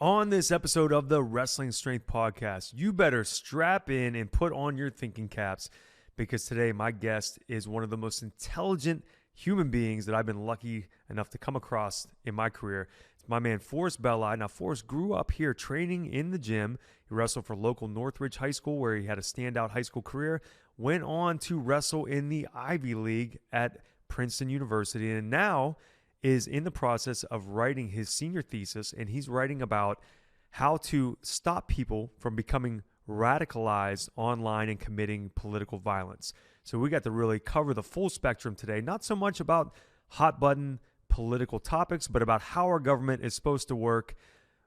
On this episode of the Wrestling Strength Podcast, you better strap in and put on your thinking caps because today my guest is one of the most intelligent human beings that I've been lucky enough to come across in my career. It's my man, Belli. Now, Forrest grew up here training in the gym. He wrestled for local Northridge High School where he had a standout high school career, went on to wrestle in the Ivy League at Princeton University, and now is in the process of writing his senior thesis, and he's writing about how to stop people from becoming radicalized online and committing political violence. So we got to really cover the full spectrum today, not so much about hot button political topics, but about how our government is supposed to work,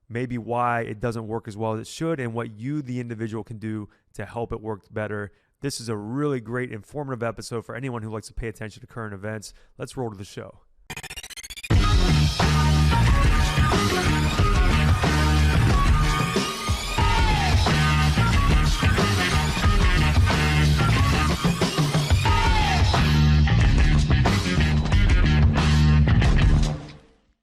maybe why it doesn't work as well as it should, and what you, the individual, can do to help it work better. This is a really great, informative episode for anyone who likes to pay attention to current events. Let's roll to the show.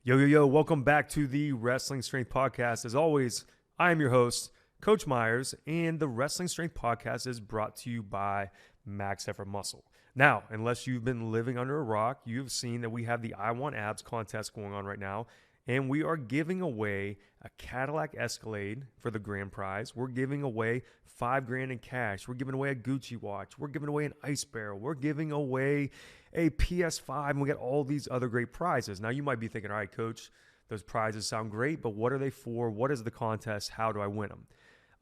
Yo, welcome back to the Wrestling Strength Podcast. As always, I am your host, Coach Myers, and the Wrestling Strength Podcast is brought to you by Max Effort Muscle. Now, unless you've been living under a rock, you've seen that we have the I Want Abs contest going on right now, and we are giving away a Cadillac Escalade for the grand prize. We're giving away $5,000 in cash. We're giving away a Gucci watch. We're giving away an ice barrel. We're giving away a PS5, and we got all these other great prizes. Now, you might be thinking, all right, Coach, those prizes sound great, but what are they for? What is the contest? How do I win them?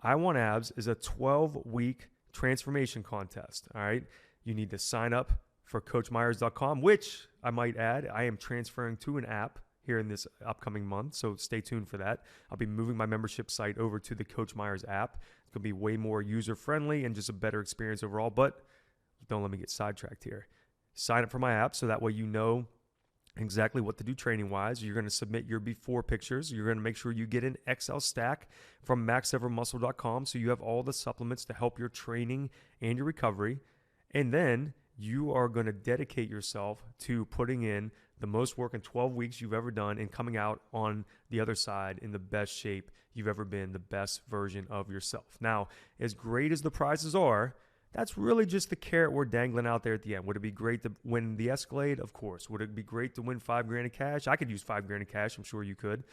I Want Abs is a 12-week transformation contest, all right? You need to sign up for CoachMyers.com, which I might add, I am transferring to an app here in this upcoming month, so stay tuned for that. I'll be moving my membership site over to the Coach Myers app. It's going to be way more user-friendly and just a better experience overall, but don't let me get sidetracked here. Sign up for my app so that way you know exactly what to do training-wise. You're going to submit your before pictures. You're going to make sure you get an Excel stack from maxevermuscle.com so you have all the supplements to help your training and your recovery. And then you are going to dedicate yourself to putting in the most work in 12 weeks you've ever done and coming out on the other side in the best shape you've ever been, the best version of yourself. Now, as great as the prizes are, that's really just the carrot we're dangling out there at the end. Would it be great to win the Escalade? Of course. Would it be great to win $5,000 in cash? I could use $5,000 in cash. I'm sure you could.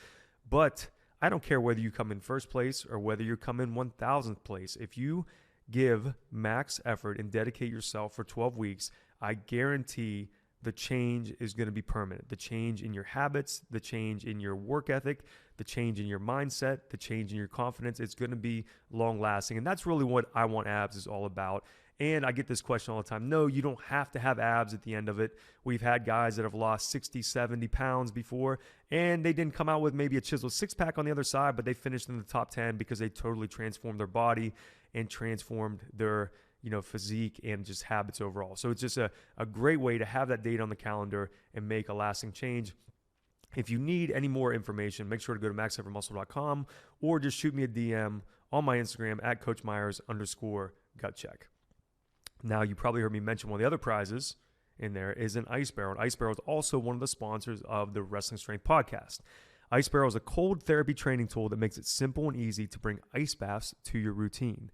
But I don't care whether you come in first place or whether you come in 1,000th place. If you give max effort and dedicate yourself for 12 weeks, I guarantee the change is going to be permanent. The change in your habits, the change in your work ethic, the change in your mindset, the change in your confidence, it's going to be long lasting. And that's really what I Want Abs is all about. And I get this question all the time. No, you don't have to have abs at the end of it. We've had guys that have lost 60, 70 pounds before, and they didn't come out with maybe a chiseled six-pack on the other side, but they finished in the top 10 because they totally transformed their body and transformed their physique and just habits overall. So it's just a great way to have that date on the calendar and make a lasting change. If you need any more information, make sure to go to maxevermuscle.com or just shoot me a DM on my Instagram at CoachMyers_gutcheck. Now, you probably heard me mention one of the other prizes in there is an ice barrel. And ice barrel is also one of the sponsors of the Wrestling Strength Podcast. Ice barrel is a cold therapy training tool that makes it simple and easy to bring ice baths to your routine.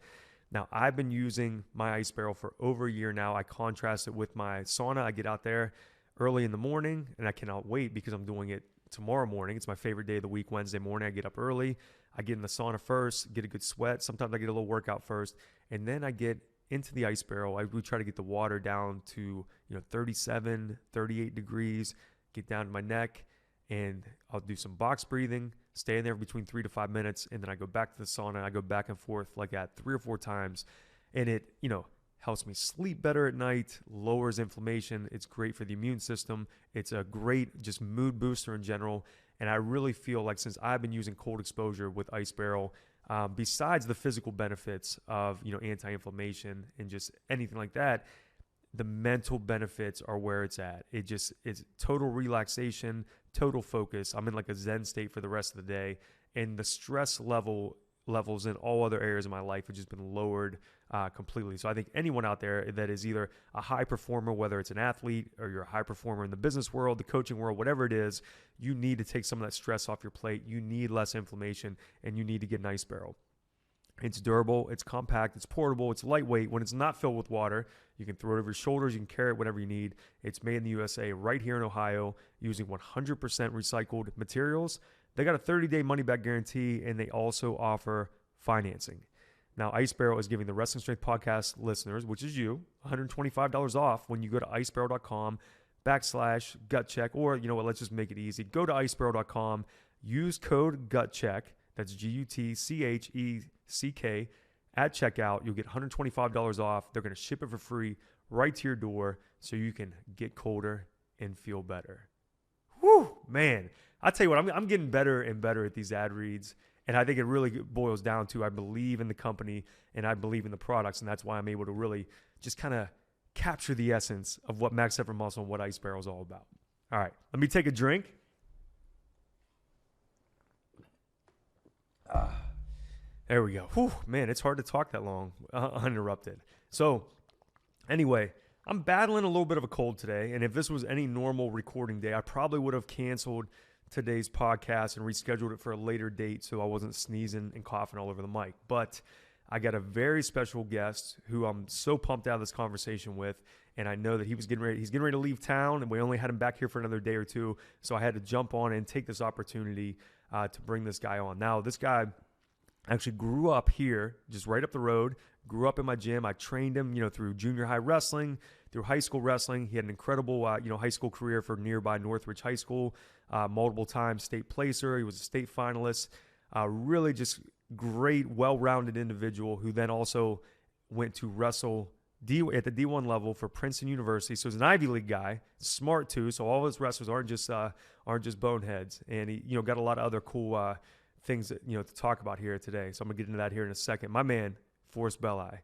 Now, I've been using my ice barrel for over a year now. I contrast it with my sauna. I get out there early in the morning, and I cannot wait because I'm doing it tomorrow morning. It's my favorite day of the week, Wednesday morning. I get up early. I get in the sauna first, get a good sweat. Sometimes I get a little workout first, and then I get into the ice barrel. We try to get the water down to 37, 38 degrees, get down to my neck, and I'll do some box breathing, stay in there between 3 to 5 minutes, and then I go back to the sauna. I go back and forth like that 3 or 4 times, and it, helps me sleep better at night, lowers inflammation. It's great for the immune system. It's a great just mood booster in general, and I really feel like since I've been using cold exposure with Ice Barrel, besides the physical benefits of anti-inflammation and just anything like that, the mental benefits are where it's at. It's total relaxation, total focus. I'm in like a Zen state for the rest of the day, and the stress levels in all other areas of my life have just been lowered completely. So I think anyone out there that is either a high performer, whether it's an athlete or you're a high performer in the business world, the coaching world, whatever it is, you need to take some of that stress off your plate. You need less inflammation, and you need to get an ice barrel. It's durable, it's compact, it's portable, it's lightweight. When it's not filled with water, you can throw it over your shoulders, you can carry it whenever you need. It's made in the USA right here in Ohio using 100% recycled materials. They got a 30-day money-back guarantee, and they also offer financing. Now, Ice Barrel is giving the Wrestling Strength Podcast listeners, which is you, $125 off when you go to icebarrel.com/gutcheck, or you know what, let's just make it easy. Go to icebarrel.com, use code GUTCHECK, that's GUTCHECK, at checkout. You'll get $125 off. They're going to ship it for free right to your door so you can get colder and feel better. Whew, man. I tell you what, I'm getting better and better at these ad reads. And I think it really boils down to I believe in the company and I believe in the products. And that's why I'm able to really just kind of capture the essence of what Max Effort Muscle and what Ice Barrel is all about. All right, let me take a drink. There we go. Whew, man, it's hard to talk that long uninterrupted. So anyway, I'm battling a little bit of a cold today. And if this was any normal recording day, I probably would have canceled today's podcast and rescheduled it for a later date so I wasn't sneezing and coughing all over the mic. But I got a very special guest who I'm so pumped out of this conversation with, and I know that he's getting ready to leave town, and we only had him back here for another day or two, so I had to jump on and take this opportunity to bring this guy on. Now, this guy actually grew up here, just right up the road, grew up in my gym. I trained him, through junior high wrestling, through high school wrestling. He had an incredible, high school career for nearby Northridge High School, multiple times state placer. He was a state finalist. Really just great, well-rounded individual who then also went to wrestle at the D1 level for Princeton University. So he's an Ivy League guy, smart too. So all of his wrestlers aren't just boneheads. And he, got a lot of other cool things that, to talk about here today. So I'm gonna get into that here in a second. My man, Forrest Belli.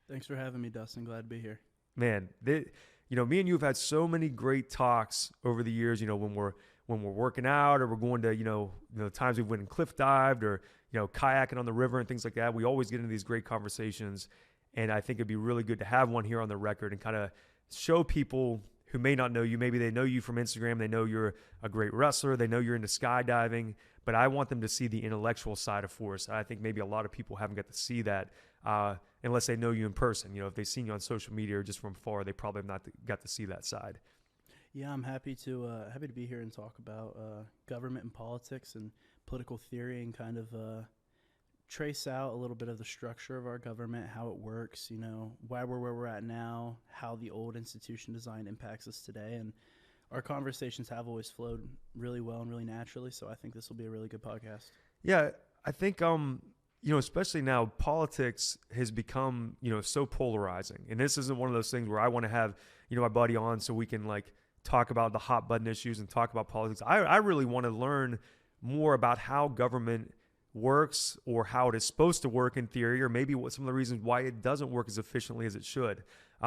Thanks for having me, Dustin. Glad to be here. Man, me and you have had so many great talks over the years. When we're working out or we're going to, the times we went and cliff dived or, kayaking on the river and things like that. We always get into these great conversations. And I think it'd be really good to have one here on the record and kind of show people who may not know you. Maybe they know you from Instagram. They know you're a great wrestler. They know you're into skydiving. But I want them to see the intellectual side of Forrest. I think maybe a lot of people haven't got to see that unless they know you in person. If they've seen you on social media or just from far, they probably have not got to see that side. Yeah, I'm happy to be here and talk about government and politics and political theory and kind of trace out a little bit of the structure of our government, how it works, why we're where we're at now, how the old institution design impacts us today. And our conversations have always flowed really well and really naturally. So I think this will be a really good podcast. Yeah, I think, especially now, politics has become, so polarizing. And this isn't one of those things where I want to have, my buddy on so we can talk about the hot button issues and talk about politics. I really want to learn more about how government works or how it is supposed to work in theory, or maybe what some of the reasons why it doesn't work as efficiently as it should.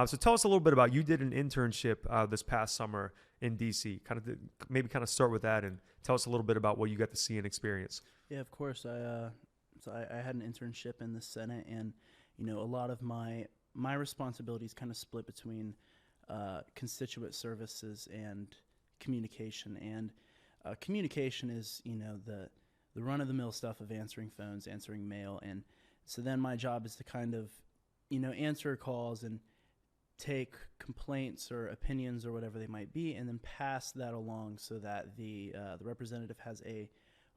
So tell us a little bit about, you did an internship this past summer in DC. Maybe start with that and tell us a little bit about what you got to see and experience. Yeah, of course. I had an internship in the Senate, and a lot of my responsibilities kind of split between constituent services and communication. And communication is the run-of-the-mill stuff of answering phones, answering mail. And so then my job is to kind of, answer calls and take complaints or opinions or whatever they might be, and then pass that along so that the representative has a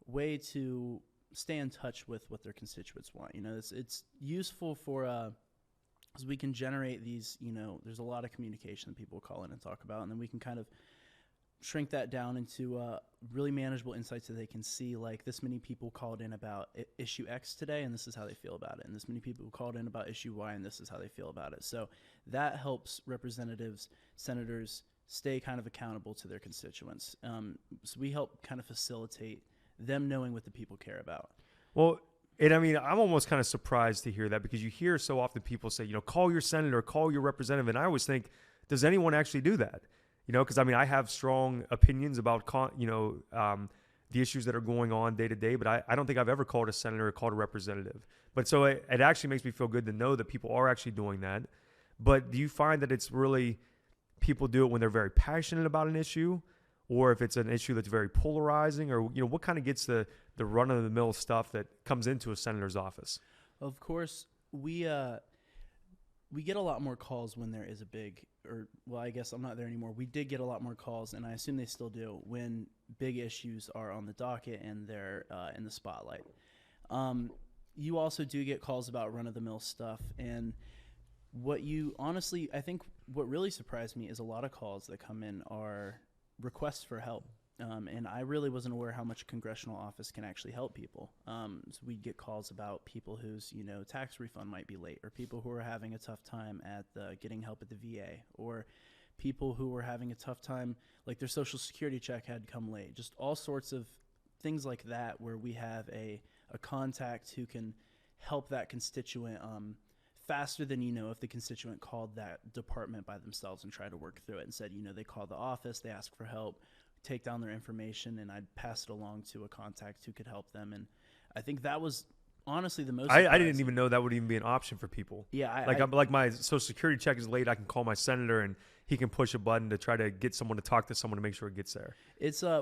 way to stay in touch with what their constituents want. It's useful for, because we can generate these, there's a lot of communication that people call in and talk about, and then we can kind of shrink that down into really manageable insights so they can see, this many people called in about issue X today, and this is how they feel about it. And this many people called in about issue Y, and this is how they feel about it. So that helps representatives, senators stay kind of accountable to their constituents. So we help kind of facilitate them knowing what the people care about. Well, I'm almost kind of surprised to hear that, because you hear so often people say, call your senator, call your representative. And I always think, does anyone actually do that? Because I have strong opinions about the issues that are going on day to day, but I don't think I've ever called a senator or called a representative. But so it actually makes me feel good to know that people are actually doing that. But do you find that it's really people do it when they're very passionate about an issue, or if it's an issue that's very polarizing, or what kind of gets the run-of-the-mill stuff that comes into a senator's office? Of course, we get a lot more calls when there is a big, I guess I'm not there anymore. We did get a lot more calls, and I assume they still do, when big issues are on the docket and they're in the spotlight. You also do get calls about run-of-the-mill stuff, and I think what really surprised me is a lot of calls that come in are requests for help. And I really wasn't aware how much a congressional office can actually help people. So we'd get calls about people whose, tax refund might be late, or people who are having a tough time at getting help at the VA, or people who were having a tough time, like their Social Security check had come late. Just all sorts of things like that, where we have a contact who can help that constituent faster than, if the constituent called that department by themselves and tried to work through it and said, they called the office, they asked for help, take down their information, and I'd pass it along to a contact who could help them. And I think that was honestly the most I didn't even know that would even be an option for people. Yeah. I'm like, my Social Security check is late, I can call my senator and he can push a button to try to get someone to talk to someone to make sure it gets there. It's a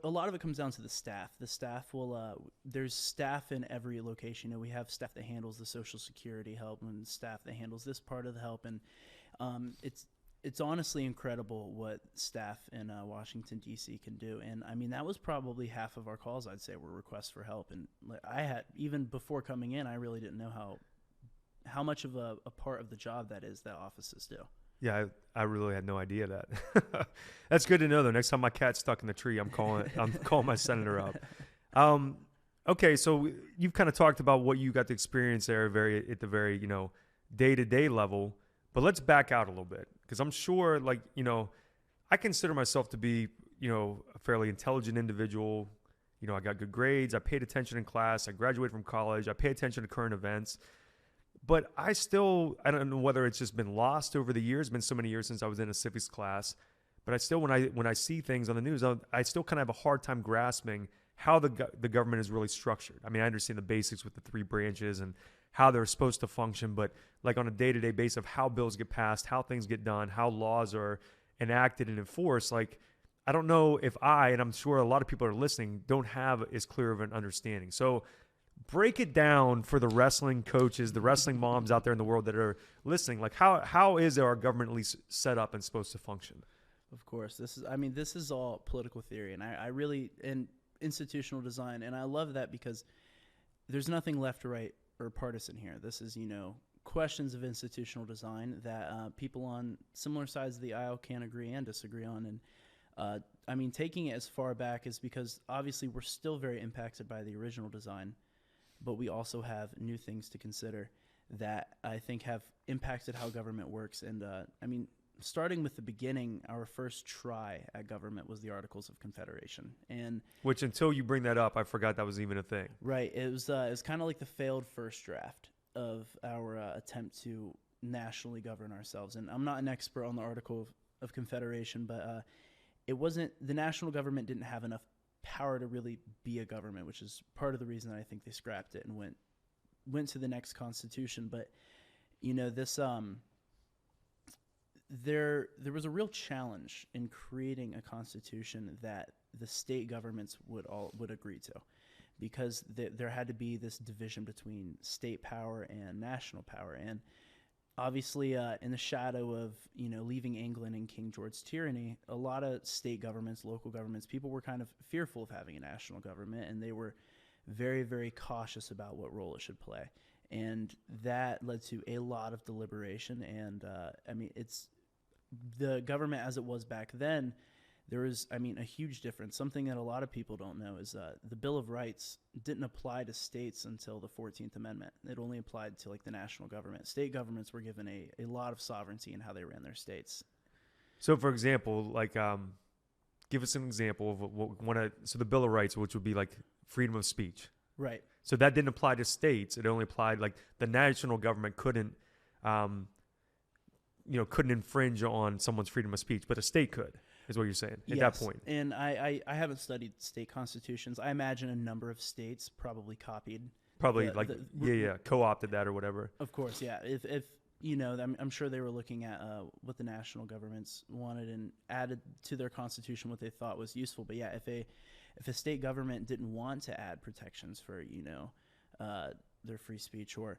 lot of it comes down to the staff. The staff will there's staff in every location. We have staff that handles the Social Security help, and staff that handles this part of the help, and it's honestly incredible what staff in Washington, D.C. can do. And I mean, that was probably half of our calls, I'd say, were requests for help. And even before coming in, I really didn't know how much of a part of the job that is that offices do. Yeah, I really had no idea that. That's good to know, though. Next time my cat's stuck in the tree, I'm calling my senator up. Okay, so you've kind of talked about what you got to experience there at the very day-to-day level. But let's back out a little bit, because I'm sure, I consider myself to be, a fairly intelligent individual. I got good grades. I paid attention in class. I graduated from college. I pay attention to current events. But I don't know whether it's just been lost over the years. It's been so many years since I was in a civics class. But I still, when I see things on the news, I still kind of have a hard time grasping how the government is really structured. I mean, I understand the basics with the three branches and how they're supposed to function, but like on a day-to-day basis of how bills get passed, how things get done, how laws are enacted and enforced, I don't know if and I'm sure a lot of people are listening, don't have as clear of an understanding. So break it down for the wrestling coaches, the wrestling moms out there in the world that are listening. How is our government at least set up and supposed to function? Of course, this is all political theory, and I really, and institutional design, and I love that because there's nothing left or right or partisan here. This is, questions of institutional design that people on similar sides of the aisle can agree and disagree on. And taking it as far back is because obviously we're still very impacted by the original design, but we also have new things to consider that I think have impacted how government works. And starting with the beginning, our first try at government was the Articles of Confederation, and which, until you bring that up, I forgot that was even a thing. Right. It was kind of like the failed first draft of our attempt to nationally govern ourselves. And I'm not an expert on the Article of Confederation, but the national government didn't have enough power to really be a government, which is part of the reason that I think they scrapped it and went to the next constitution. But this there was a real challenge in creating a constitution that the state governments would agree to, because there had to be this division between state power and national power. And obviously, in the shadow of leaving England and King George's tyranny, a lot of state governments, local governments, people were kind of fearful of having a national government, and they were very, very cautious about what role it should play. And that led to a lot of deliberation. And it's the government as it was back then. There was, a huge difference. Something that a lot of people don't know is the Bill of Rights didn't apply to states until the 14th Amendment. It only applied to the national government. State governments were given a lot of sovereignty in how they ran their states. So, for example, give us an example of so the Bill of Rights, which would be freedom of speech. Right. So that didn't apply to states. It only applied, the national government couldn't infringe on someone's freedom of speech, but a state could. is what you're saying at that point. And I haven't studied state constitutions. I imagine a number of states probably copied. Probably co-opted that or whatever. Of course, yeah. If you know, I'm sure they were looking at what the national governments wanted and added to their constitution what they thought was useful. But yeah, if a state government didn't want to add protections for, their free speech or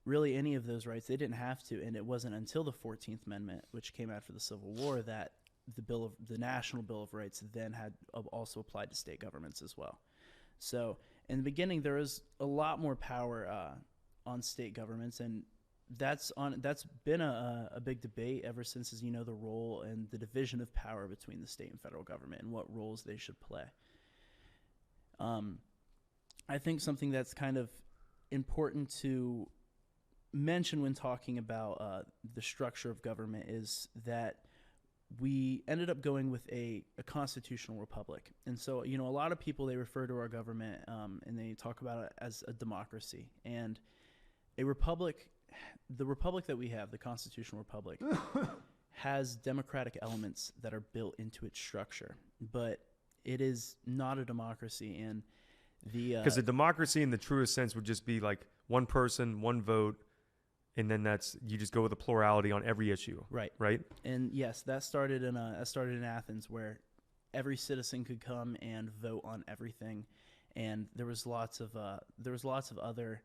really any of those rights, they didn't have to. And it wasn't until the 14th Amendment, which came after the Civil War, that the National Bill of Rights then had also applied to state governments as well. So in the beginning, there was a lot more power on state governments, and that's been a big debate ever since, as you know, the role and the division of power between the state and federal government and what roles they should play. I think something that's kind of important to mention when talking about the structure of government is that we ended up going with a constitutional republic. And so, a lot of people, they refer to our government and they talk about it as a democracy. And a republic, the republic that we have, the constitutional republic, has democratic elements that are built into its structure. But it is not a democracy. And because a democracy in the truest sense would just be like one person, one vote, and then you just go with a plurality on every issue. Right. And yes, that started in Athens, where every citizen could come and vote on everything. And there was lots of other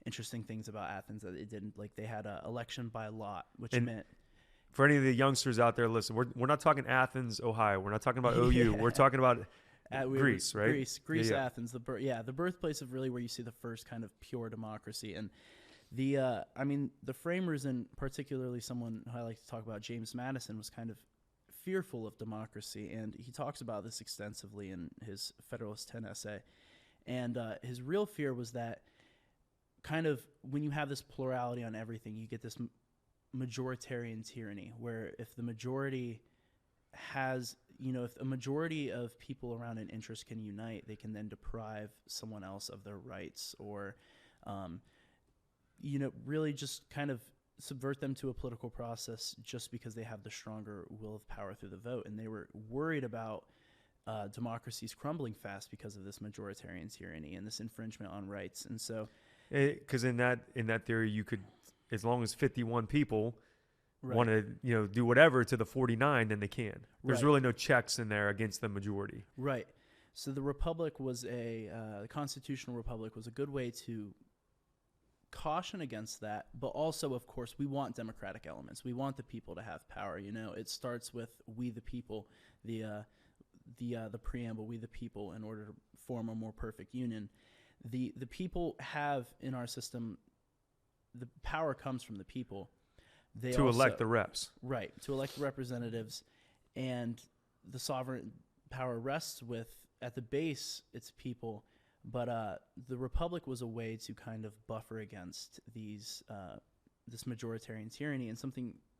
interesting things about Athens that it didn't, like they had an election by lot, which meant, for any of the youngsters out there, listen, we're not talking Athens, Ohio. We're not talking about OU. We're talking about Greece, right? Greece, yeah. Athens, the birthplace of really where you see the first kind of pure democracy. And the framers, and particularly someone who I like to talk about, James Madison, was kind of fearful of democracy, and he talks about this extensively in his Federalist 10 essay. And his real fear was that kind of when you have this plurality on everything, you get this majoritarian tyranny, where if the majority has, if a majority of people around an interest can unite, they can then deprive someone else of their rights, or really just kind of subvert them to a political process just because they have the stronger will of power through the vote. And they were worried about democracies crumbling fast because of this majoritarian tyranny and this infringement on rights. And so, because in that theory, you could, as long as 51 people want to do whatever to the 49, then they can. There's really no checks in there against the majority. Right. So the republic was the constitutional republic was a good way to caution against that, but also, of course, we want democratic elements. We want the people to have power. It starts with we the people, the preamble, we the people, in order to form a more perfect union. The people have in our system, the power comes from the people. To elect the reps. Right, to elect the representatives, and the sovereign power rests with, at the base, its people. But the republic was a way to kind of buffer against this majoritarian tyranny. And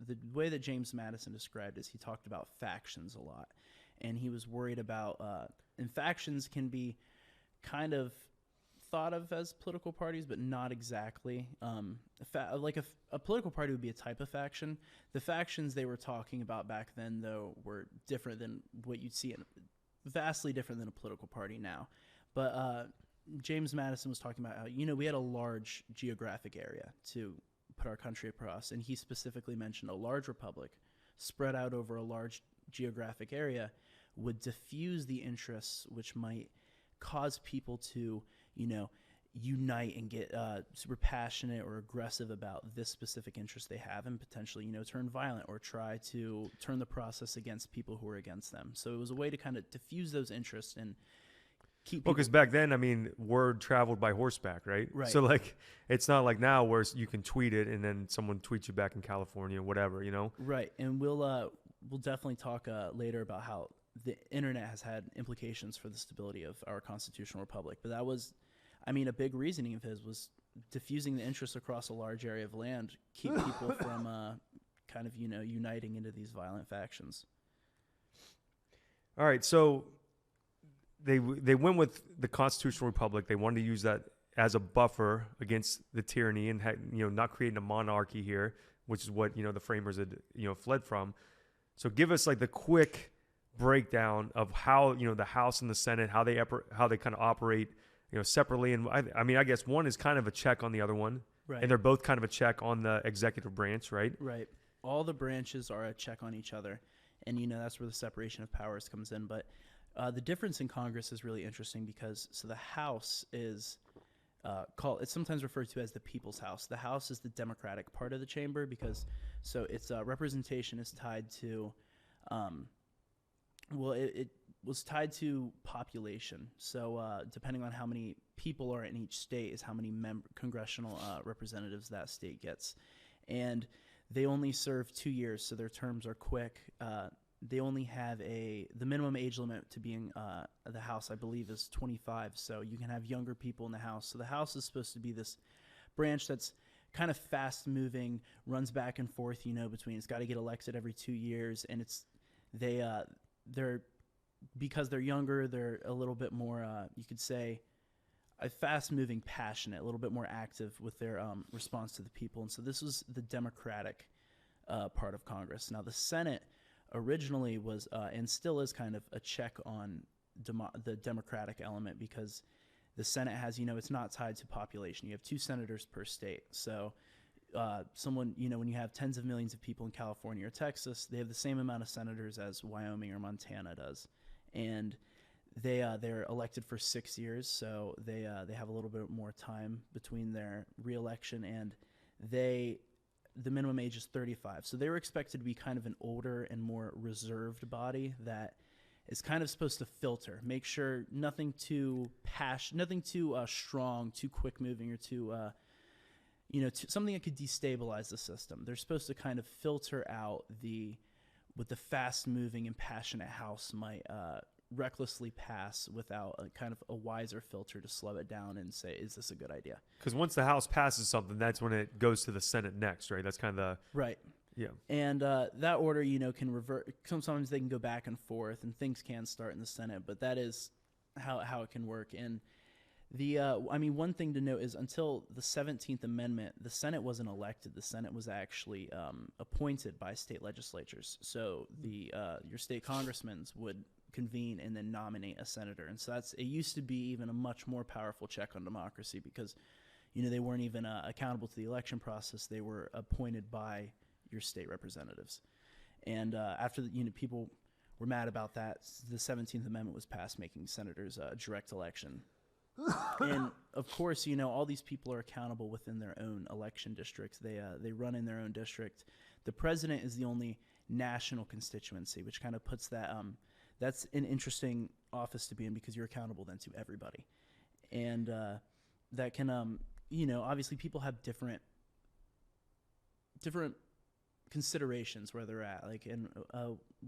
the way that James Madison described is he talked about factions a lot. And he was worried about, and factions can be kind of thought of as political parties, but not exactly. A political party would be a type of faction. The factions they were talking about back then, though, were different than what you'd see, vastly different than a political party now. But James Madison was talking about how, we had a large geographic area to put our country across, and he specifically mentioned a large republic spread out over a large geographic area would diffuse the interests, which might cause people to, unite and get super passionate or aggressive about this specific interest they have, and potentially, turn violent or try to turn the process against people who are against them. So it was a way to kind of diffuse those interests and keep. Well, because back then, word traveled by horseback, right? Right. So it's not like now where you can tweet it and then someone tweets you back in California, whatever, Right, and we'll definitely talk later about how the internet has had implications for the stability of our constitutional republic. But that was, a big reasoning of his was diffusing the interest across a large area of land, keep people from kind of, uniting into these violent factions. All right, so they went with the constitutional republic. They wanted to use that as a buffer against the tyranny and not creating a monarchy here, which is what the framers had fled from. So give us the quick breakdown of how, the House and the Senate, how they kind of operate, separately. And I mean, I guess one is kind of a check on the other one, Right. and they're both kind of a check on the executive branch, right? Right. All the branches are a check on each other, and that's where the separation of powers comes in. But the difference in Congress is really interesting because the House is it's sometimes referred to as the People's House. The House is the Democratic part of the chamber because its representation is tied to, it was tied to population. So depending on how many people are in each state is how many congressional representatives that state gets, and they only serve 2 years, so their terms are quick. They only have the minimum age limit to being the House, I believe, is 25. So you can have younger people in the House. So the House is supposed to be this branch that's kind of fast moving, runs back and forth, between it's got to get elected every 2 years, and they're because they're younger, they're a little bit more, you could say, fast-moving, passionate, a little bit more active with their response to the people. And so this was the Democratic part of Congress. Now, the Senate originally was, and still is, kind of a check on the Democratic element because the Senate has, it's not tied to population. You have 2 senators per state. So when you have tens of millions of people in California or Texas, they have the same amount of senators as Wyoming or Montana does. And they're elected for 6 years, so they have a little bit more time between their reelection, and the minimum age is 35. So they were expected to be kind of an older and more reserved body that is kind of supposed to filter, make sure nothing too strong, too quick moving, or too something that could destabilize the system. They're supposed to kind of filter out what the fast moving and passionate House might recklessly pass without a kind of a wiser filter to slow it down and say, is this a good idea? Because once the House passes something, that's when it goes to the Senate next, right? That's kind of the... Right. Yeah. And that order, can revert. Sometimes they can go back and forth, and things can start in the Senate, but that is how it can work. And one thing to note is until the 17th Amendment, the Senate wasn't elected. The Senate was actually appointed by state legislatures. So your state congressmen would convene and then nominate a senator. And so it used to be even a much more powerful check on democracy because, they weren't even accountable to the election process. They were appointed by your state representatives. And after people were mad about that, the 17th Amendment was passed, making senators direct election. And of course, all these people are accountable within their own election districts. They run in their own district. The president is the only national constituency, which kind of puts that's an interesting office to be in because you're accountable then to everybody. And that can, obviously people have different considerations where they're at. Like, and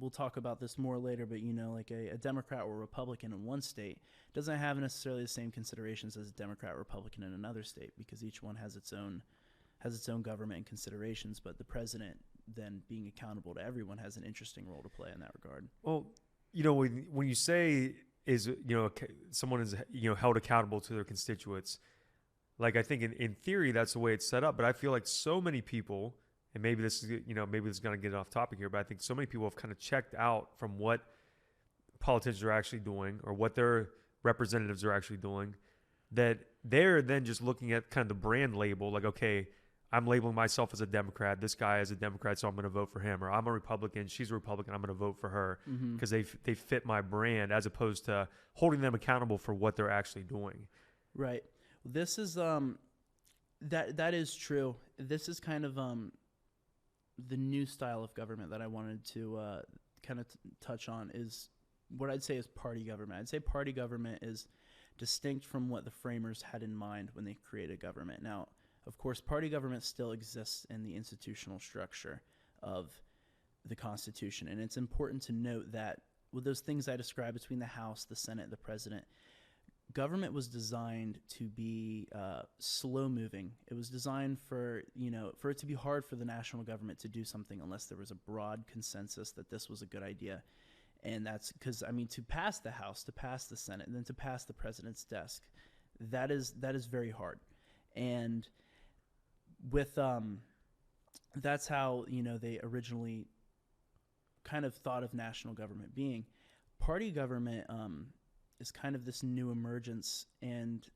we'll talk about this more later, but like a Democrat or Republican in one state doesn't have necessarily the same considerations as a Democrat or Republican in another state because each one has its own government and considerations. But the president, then being accountable to everyone, has an interesting role to play in that regard. Well, when you say someone is held accountable to their constituents, like I think in theory that's the way it's set up, but I feel like so many people, and maybe this is going to get off topic here, but I think so many people have kind of checked out from what politicians are actually doing or what their representatives are actually doing, that they're then just looking at kind of the brand label, like, okay, I'm labeling myself as a Democrat. This guy is a Democrat, so I'm going to vote for him. Or I'm a Republican. She's a Republican. I'm going to vote for her because they fit my brand, as opposed to holding them accountable for what they're actually doing. Right. This is that is true. This is kind of the new style of government that I wanted to kind of touch on is what I'd say is party government. I'd say party government is distinct from what the framers had in mind when they created government. Now, of course, party government still exists in the institutional structure of the Constitution, and it's important to note that with those things I described between the House, the Senate, the President, government was designed to be slow-moving. It was designed for it to be hard for the national government to do something unless there was a broad consensus that this was a good idea. And that's because, to pass the House, to pass the Senate, and then to pass the president's desk, that is very hard. And with that's how they originally kind of thought of national government being. party government is kind of this new emergence, and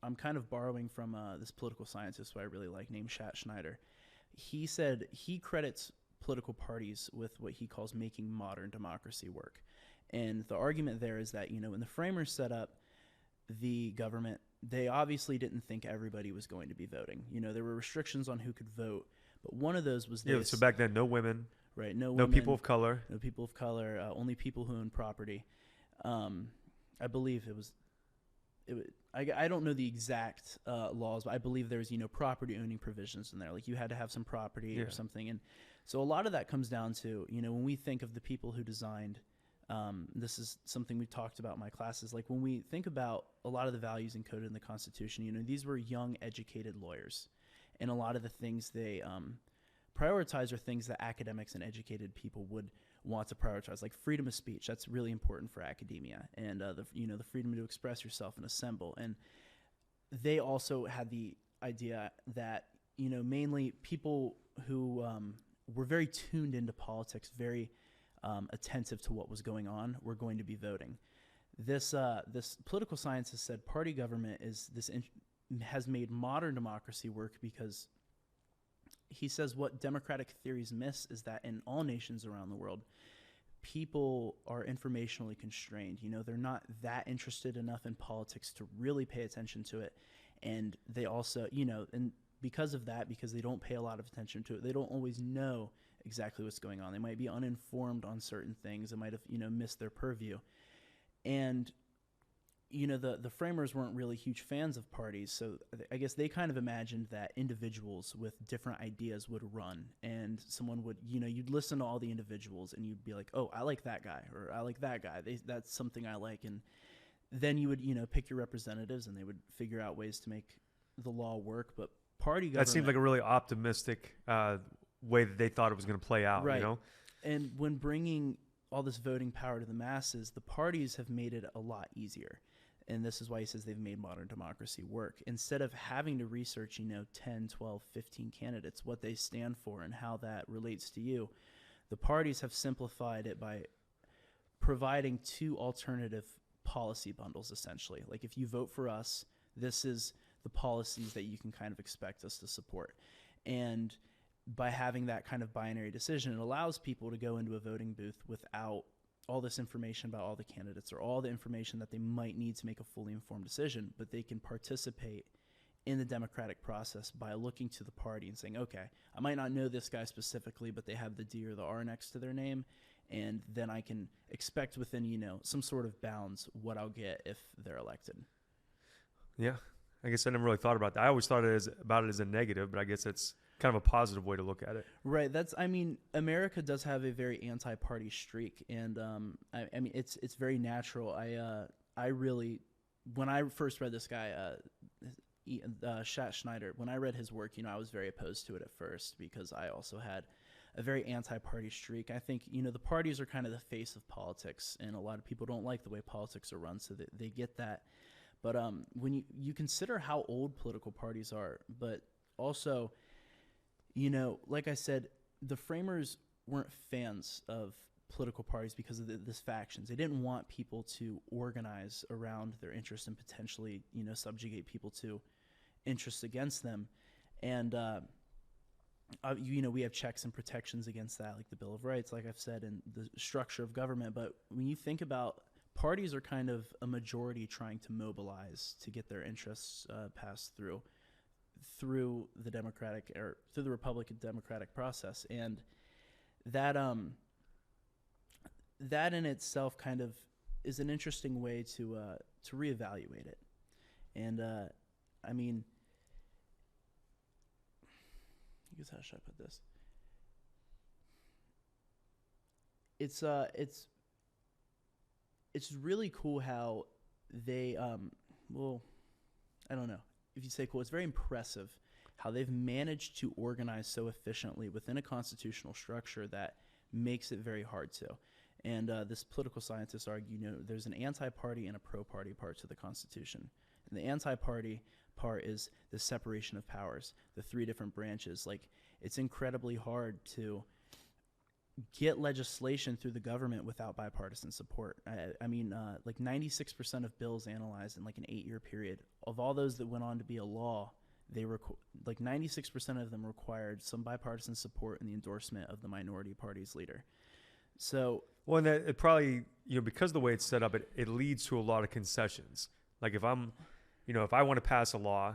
I'm kind of borrowing from this political scientist who I really like named Schneider. He said he credits political parties with what he calls making modern democracy work. And the argument there is that, when the framers set up the government, they obviously didn't think everybody was going to be voting. There were restrictions on who could vote, but one of those was this. Yeah, so back then, no women. Right, no women, people of color. No people of color, only people who own property. I believe it was I don't know the exact laws, but I believe there's property owning provisions in there. Like you had to have some property or something, and so a lot of that comes down to when we think of the people who designed. This is something we talked about in my classes. Like when we think about a lot of the values encoded in the Constitution, these were young, educated lawyers, and a lot of the things they prioritize are things that academics and educated people would want to prioritize, like freedom of speech. That's really important for academia, and the freedom to express yourself and assemble. And they also had the idea that mainly people who were very tuned into politics, very attentive to what was going on, were going to be voting. This political scientist said party government has made modern democracy work because he says what democratic theories miss is that in all nations around the world, people are informationally constrained. They're not that interested enough in politics to really pay attention to it. And they also, and because of that, because they don't pay a lot of attention to it, they don't always know exactly what's going on. They might be uninformed on certain things. They might have, missed their purview. And the framers weren't really huge fans of parties, so I guess they kind of imagined that individuals with different ideas would run, and someone would, you'd listen to all the individuals, and you'd be like, oh, I like that guy, or I like that guy. That's something I like, and then you would, pick your representatives, and they would figure out ways to make the law work. But party government... That seemed like a really optimistic way that they thought it was going to play out, right. And when bringing all this voting power to the masses, the parties have made it a lot easier. And this is why he says they've made modern democracy work. Instead of having to research, 10, 12, 15 candidates, what they stand for and how that relates to you, the parties have simplified it by providing two alternative policy bundles, essentially. Like if you vote for us, this is the policies that you can kind of expect us to support. And by having that kind of binary decision, it allows people to go into a voting booth without all this information about all the candidates or all the information that they might need to make a fully informed decision, but they can participate in the democratic process by looking to the party and saying, okay, I might not know this guy specifically, but they have the D or the R next to their name, and then I can expect within, some sort of bounds what I'll get if they're elected. Yeah. I guess I never really thought about that. I always thought about it as a negative, but I guess it's kind of a positive way to look at it. Right. America does have a very anti-party streak, and it's very natural. I really, when I first read this guy, Schneider, when I read his work, I was very opposed to it at first because I also had a very anti-party streak. I think, the parties are kind of the face of politics, and a lot of people don't like the way politics are run, so they get that. But when you consider how old political parties are, but also, like I said, the framers weren't fans of political parties because of this factions. They didn't want people to organize around their interests and potentially, subjugate people to interests against them. And, we have checks and protections against that, like the Bill of Rights, like I've said, and the structure of government. But when you think about parties are kind of a majority trying to mobilize to get their interests passed through the democratic or through the Republican democratic process, and that in itself kind of is an interesting way to reevaluate it. And I guess how should I put this? It's really cool how they I don't know if you say cool, it's very impressive how they've managed to organize so efficiently within a constitutional structure that makes it very hard to. And this political scientist argued, there's an anti-party and a pro-party part to the Constitution. And the anti-party part is the separation of powers, the three different branches. Like, it's incredibly hard to get legislation through the government without bipartisan support. I mean, like 96% of bills analyzed in like an 8-year period, of all those that went on to be a law, like 96% of them required some bipartisan support and the endorsement of the minority party's leader. So, well, and that it probably, because of the way it's set up, it leads to a lot of concessions. Like if if I want to pass a law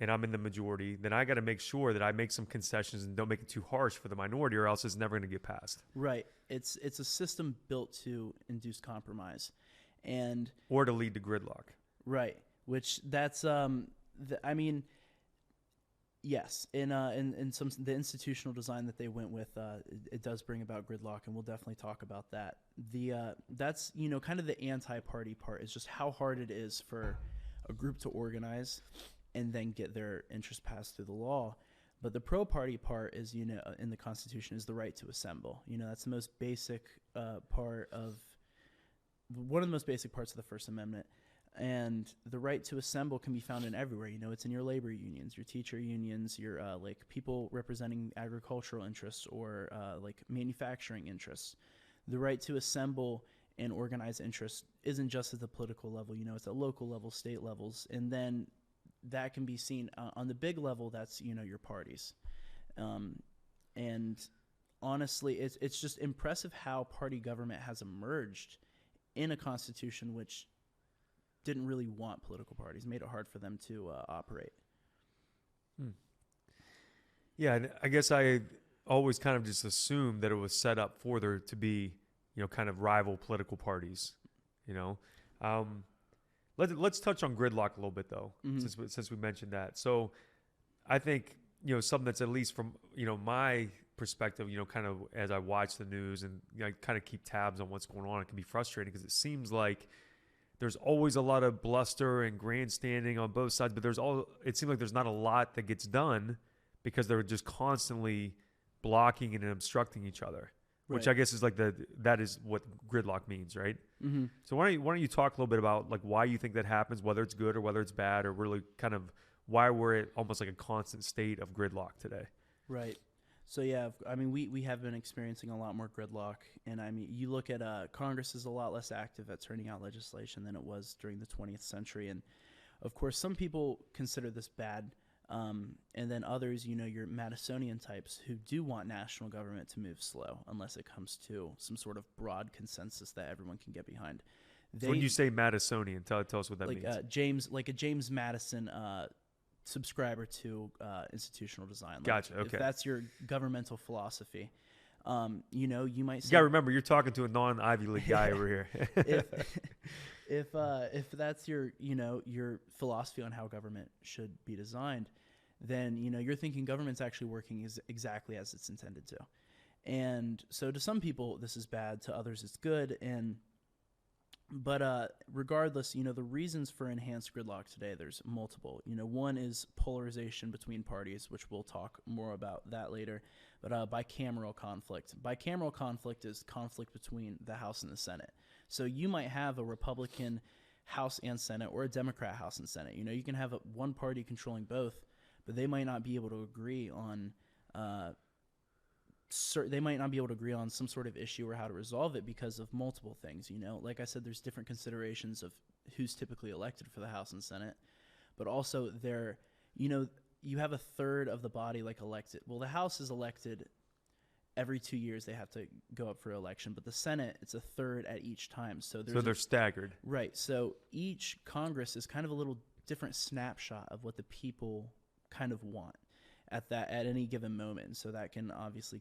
and I'm in the majority, then I got to make sure that I make some concessions and don't make it too harsh for the minority, or else it's never going to get passed. Right. It's a system built to induce compromise, or to lead to gridlock. Right. Which that's I mean, yes, in some the institutional design that they went with, it does bring about gridlock, and we'll definitely talk about that. That's kind of the anti-party part is just how hard it is for a group to organize and then get their interests passed through the law. But the pro-party part is, in the Constitution, is the right to assemble. That's the most basic one of the most basic parts of the First Amendment. And the right to assemble can be found in everywhere. It's in your labor unions, your teacher unions, your like people representing agricultural interests or like manufacturing interests. The right to assemble and organize interests isn't just at the political level. It's at local level, state levels, and then that can be seen on the big level. That's your parties, and honestly, it's just impressive how party government has emerged in a constitution which didn't really want political parties, made it hard for them to operate. Yeah, and I guess I always kind of just assumed that it was set up for there to be, kind of rival political parties. Let's touch on gridlock a little bit though, since we mentioned that. So I think something that's at least from my perspective, kind of as I watch the news and kind of keep tabs on what's going on, it can be frustrating because it seems like there's always a lot of bluster and grandstanding on both sides, but it seems like there's not a lot that gets done because they're just constantly blocking and obstructing each other, which I guess is like that is what gridlock means, right? Mm-hmm. So why don't you talk a little bit about like why you think that happens, whether it's good or whether it's bad, or really kind of why we're at almost like a constant state of gridlock today? Right. So yeah, I mean, we have been experiencing a lot more gridlock, and I mean, you look at Congress is a lot less active at turning out legislation than it was during the 20th century, and of course, some people consider this bad, and then others, your Madisonian types who do want national government to move slow unless it comes to some sort of broad consensus that everyone can get behind. So when you say Madisonian, tell us what that means. Like a James Madison subscriber to institutional design. Like gotcha. Okay. If that's your governmental philosophy, you might say, you gotta remember you're talking to a non-Ivy League guy over here. if that's your philosophy on how government should be designed, then you're thinking government's actually working exactly as it's intended to. And so to some people this is bad, to others it's good, but regardless, the reasons for enhanced gridlock today, there's multiple. One is polarization between parties, which we'll talk more about that later, but bicameral conflict. Bicameral conflict is conflict between the House and the Senate. So you might have a Republican House and Senate or a Democrat House and Senate. You can have one party controlling both, but they might not be able to agree on some sort of issue or how to resolve it because of multiple things. Like I said, there's different considerations of who's typically elected for the House and Senate, but also you have a third of the body elected. Well, the House is elected every 2 years; they have to go up for election. But the Senate, it's a third at each time. So they're staggered, right? So each Congress is kind of a little different snapshot of what the people kind of want at any given moment. So that can obviously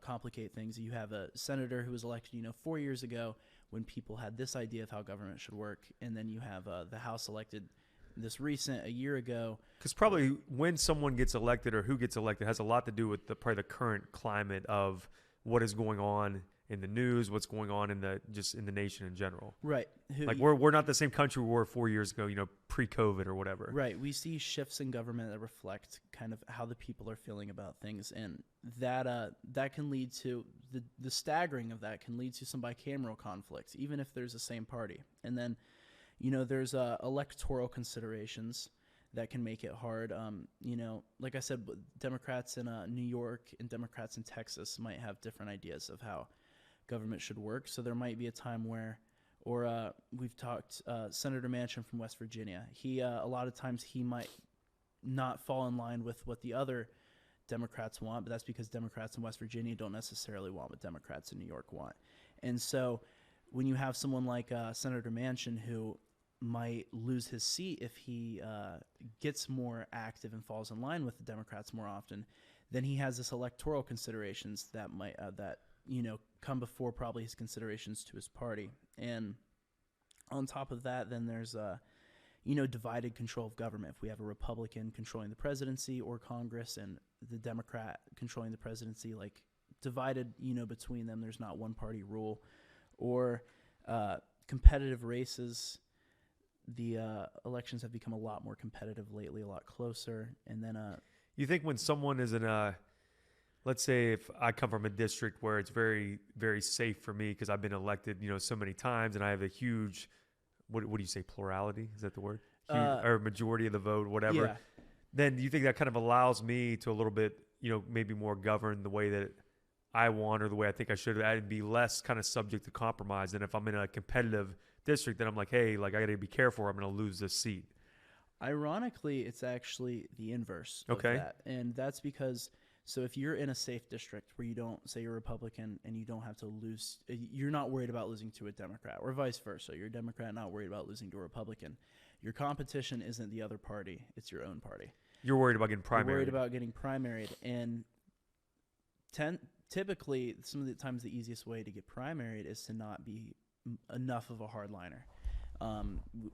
complicate things. You have a senator who was elected 4 years ago when people had this idea of how government should work, and then you have the House elected a year ago. Because probably when someone gets elected or who gets elected has a lot to do with probably the current climate of what is going on in the news, what's going on in the nation in general. Right. We're not the same country we were 4 years ago, pre-COVID or whatever. Right. We see shifts in government that reflect kind of how the people are feeling about things, and that can lead to the staggering of that can lead to some bicameral conflicts, even if there's the same party. And then, there's electoral considerations that can make it hard. Like I said, Democrats in New York and Democrats in Texas might have different ideas of how government should work. So there might be a time where, or we've talked, Senator Manchin from West Virginia, he a lot of times he might not fall in line with what the other Democrats want, but that's because Democrats in West Virginia don't necessarily want what Democrats in New York want. And so when you have someone like Senator Manchin who might lose his seat if he gets more active and falls in line with the Democrats more often, then he has this electoral considerations that might come before probably his considerations to his party. And on top of that, then there's divided control of government. If we have a Republican controlling the presidency or Congress and the Democrat controlling the presidency, like divided, between them, there's not one party rule. Or competitive races, the elections have become a lot more competitive lately, a lot closer. And then you think when someone is in a, let's say if I come from a district where it's very, very safe for me because I've been elected, so many times, and I have a huge, what do you say, plurality? Is that the word? Or majority of the vote, whatever. Yeah. Then do you think that kind of allows me to a little bit, maybe more govern the way that I want or the way I think I should? I'd be less kind of subject to compromise than if I'm in a competitive district, then I'm like, hey, like I got to be careful or I'm going to lose this seat. Ironically, it's actually the inverse of that. And that's because, so if you're in a safe district where you don't, say you're Republican and you don't have to lose, you're not worried about losing to a Democrat, or vice versa. You're a Democrat, not worried about losing to a Republican. Your competition isn't the other party, it's your own party. You're worried about getting primaried. You're worried about getting primaried. And typically, some of the times the easiest way to get primaried is to not be enough of a hardliner.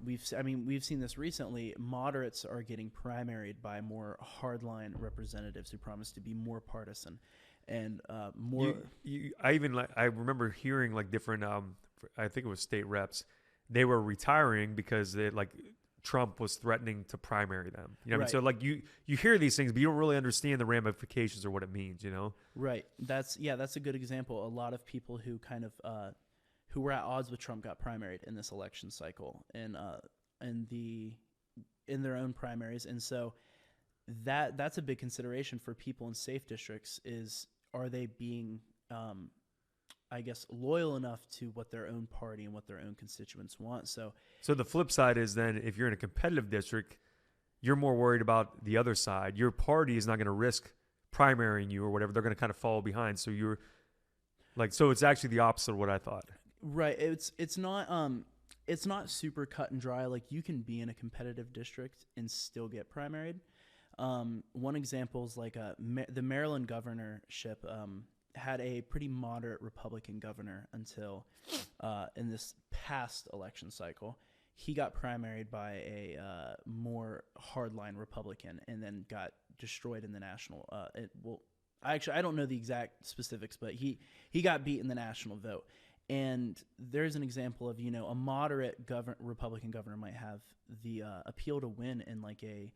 We've seen this recently. Moderates are getting primaried by more hardline representatives who promise to be more partisan and more. I remember hearing like different. I think it was state reps. They were retiring because Trump was threatening to primary them. Right. I mean? So like you hear these things, but you don't really understand the ramifications or what it means. Right. That's a good example. A lot of people who kind of who were at odds with Trump got primaried in this election cycle and in their own primaries. And so that's a big consideration for people in safe districts is, are they being, loyal enough to what their own party and what their own constituents want? So the flip side is then if you're in a competitive district, you're more worried about the other side. Your party is not going to risk primarying you or whatever. They're going to kind of fall behind. So you're so it's actually the opposite of what I thought. Right. It's not super cut and dry. Like you can be in a competitive district and still get primaried. One example is like the Maryland governorship had a pretty moderate Republican governor until in this past election cycle. He got primaried by a more hardline Republican and then got destroyed in the national. I don't know the exact specifics, but he got beat in the national vote. And there's an example of, a moderate Republican governor might have the appeal to win in like a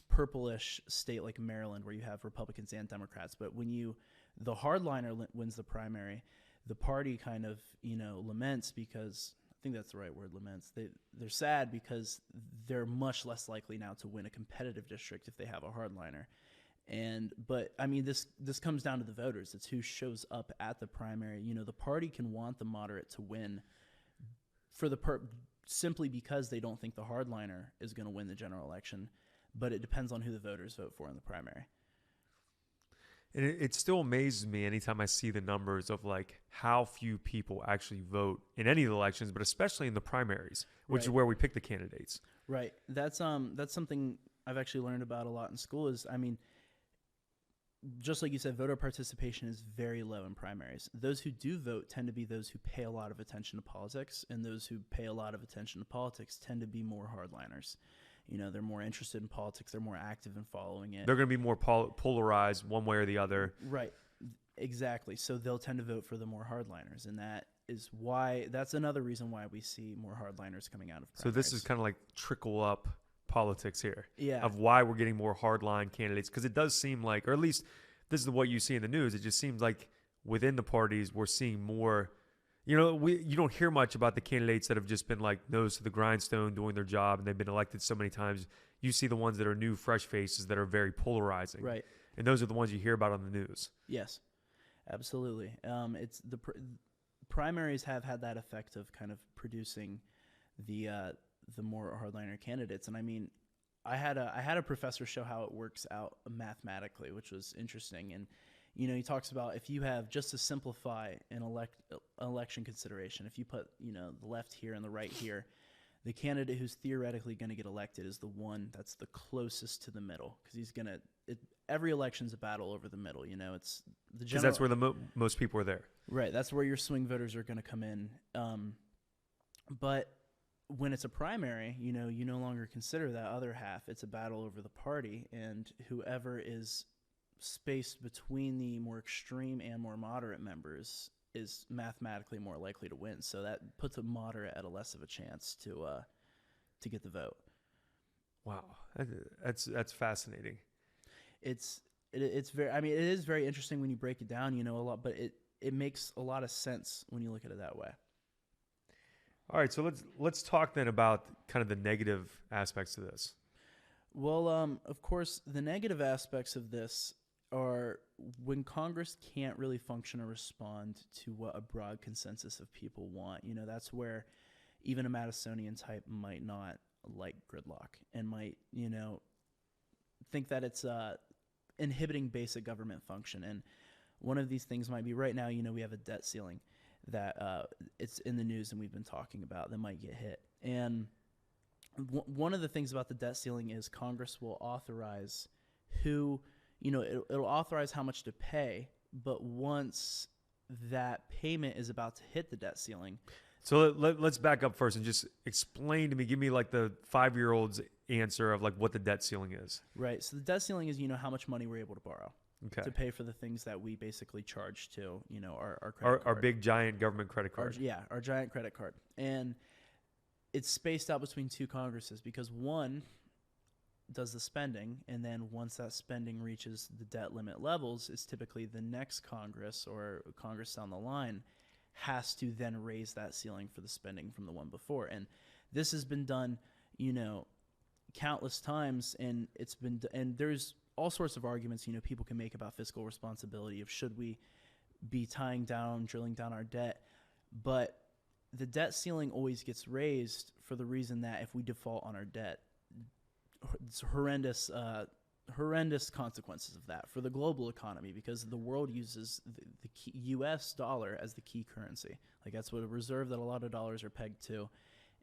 purplish state like Maryland where you have Republicans and Democrats. But when the hardliner wins the primary, the party kind of, laments because, I think that's the right word, laments. They're sad because they're much less likely now to win a competitive district if they have a hardliner. But I mean, this comes down to the voters. It's who shows up at the primary. The party can want the moderate to win for simply because they don't think the hardliner is going to win the general election, but it depends on who the voters vote for in the primary. And it still amazes me anytime I see the numbers of like how few people actually vote in any of the elections, but especially in the primaries, which is where we pick the candidates. Right. That's something I've actually learned about a lot in school is, just like you said, voter participation is very low in primaries. Those who do vote tend to be those who pay a lot of attention to politics, and those who pay a lot of attention to politics tend to be more hardliners. They're more interested in politics. They're more active in following it. They're going to be more polarized one way or the other. Right. Exactly. So they'll tend to vote for the more hardliners, and that's another reason why we see more hardliners coming out of primaries. So this is kind of like trickle up politics here, yeah, of why we're getting more hardline candidates, because it does seem like, or at least this is what you see in the news, it just seems like within the parties we're seeing more, you don't hear much about the candidates that have just been like nose to the grindstone doing their job and they've been elected so many times. you see the ones that are new, fresh faces that are very polarizing. Right. And those are the ones you hear about on the news. Yes, absolutely. It's primaries have had that effect of kind of producing the more hardliner candidates. And I mean, I had a professor show how it works out mathematically, which was interesting. And he talks about, if you have, just to simplify an election consideration, if you put the left here and the right here, the candidate who's theoretically going to get elected is the one that's the closest to the middle, because he's going to. Every election's a battle over the middle. It's the general. Because that's where the most people are there. Right. That's where your swing voters are going to come in. But when it's a primary, you no longer consider that other half. It's a battle over the party, and whoever is spaced between the more extreme and more moderate members is mathematically more likely to win. So that puts a moderate at a less of a chance to get the vote. Wow, that's fascinating. It's very. I mean, it is very interesting when you break it down. A lot, but it makes a lot of sense when you look at it that way. All right, so let's talk then about kind of the negative aspects of this. Well, of course, the negative aspects of this are when Congress can't really function or respond to what a broad consensus of people want. That's where even a Madisonian type might not like gridlock and might, think that it's inhibiting basic government function. And one of these things might be, right now, we have a debt ceiling that it's in the news and we've been talking about that might get hit. And one of the things about the debt ceiling is Congress will authorize it'll authorize how much to pay, but once that payment is about to hit the debt ceiling. So let's back up first and just explain to me, give me like the 5-year-old's answer of like what the debt ceiling is. Right. So the debt ceiling is, how much money we're able to borrow. Okay. To pay for the things that we basically charge to, our credit card. Our big giant government credit card. Our giant credit card. And it's spaced out between two Congresses because one does the spending, and then once that spending reaches the debt limit levels, it's typically the next Congress or Congress down the line has to then raise that ceiling for the spending from the one before. And this has been done, countless times, and there's all sorts of arguments, people can make about fiscal responsibility of should we be drilling down our debt. But the debt ceiling always gets raised for the reason that if we default on our debt, it's horrendous consequences of that for the global economy, because the world uses the key U.S. dollar as the key currency. Like that's what a reserve that a lot of dollars are pegged to.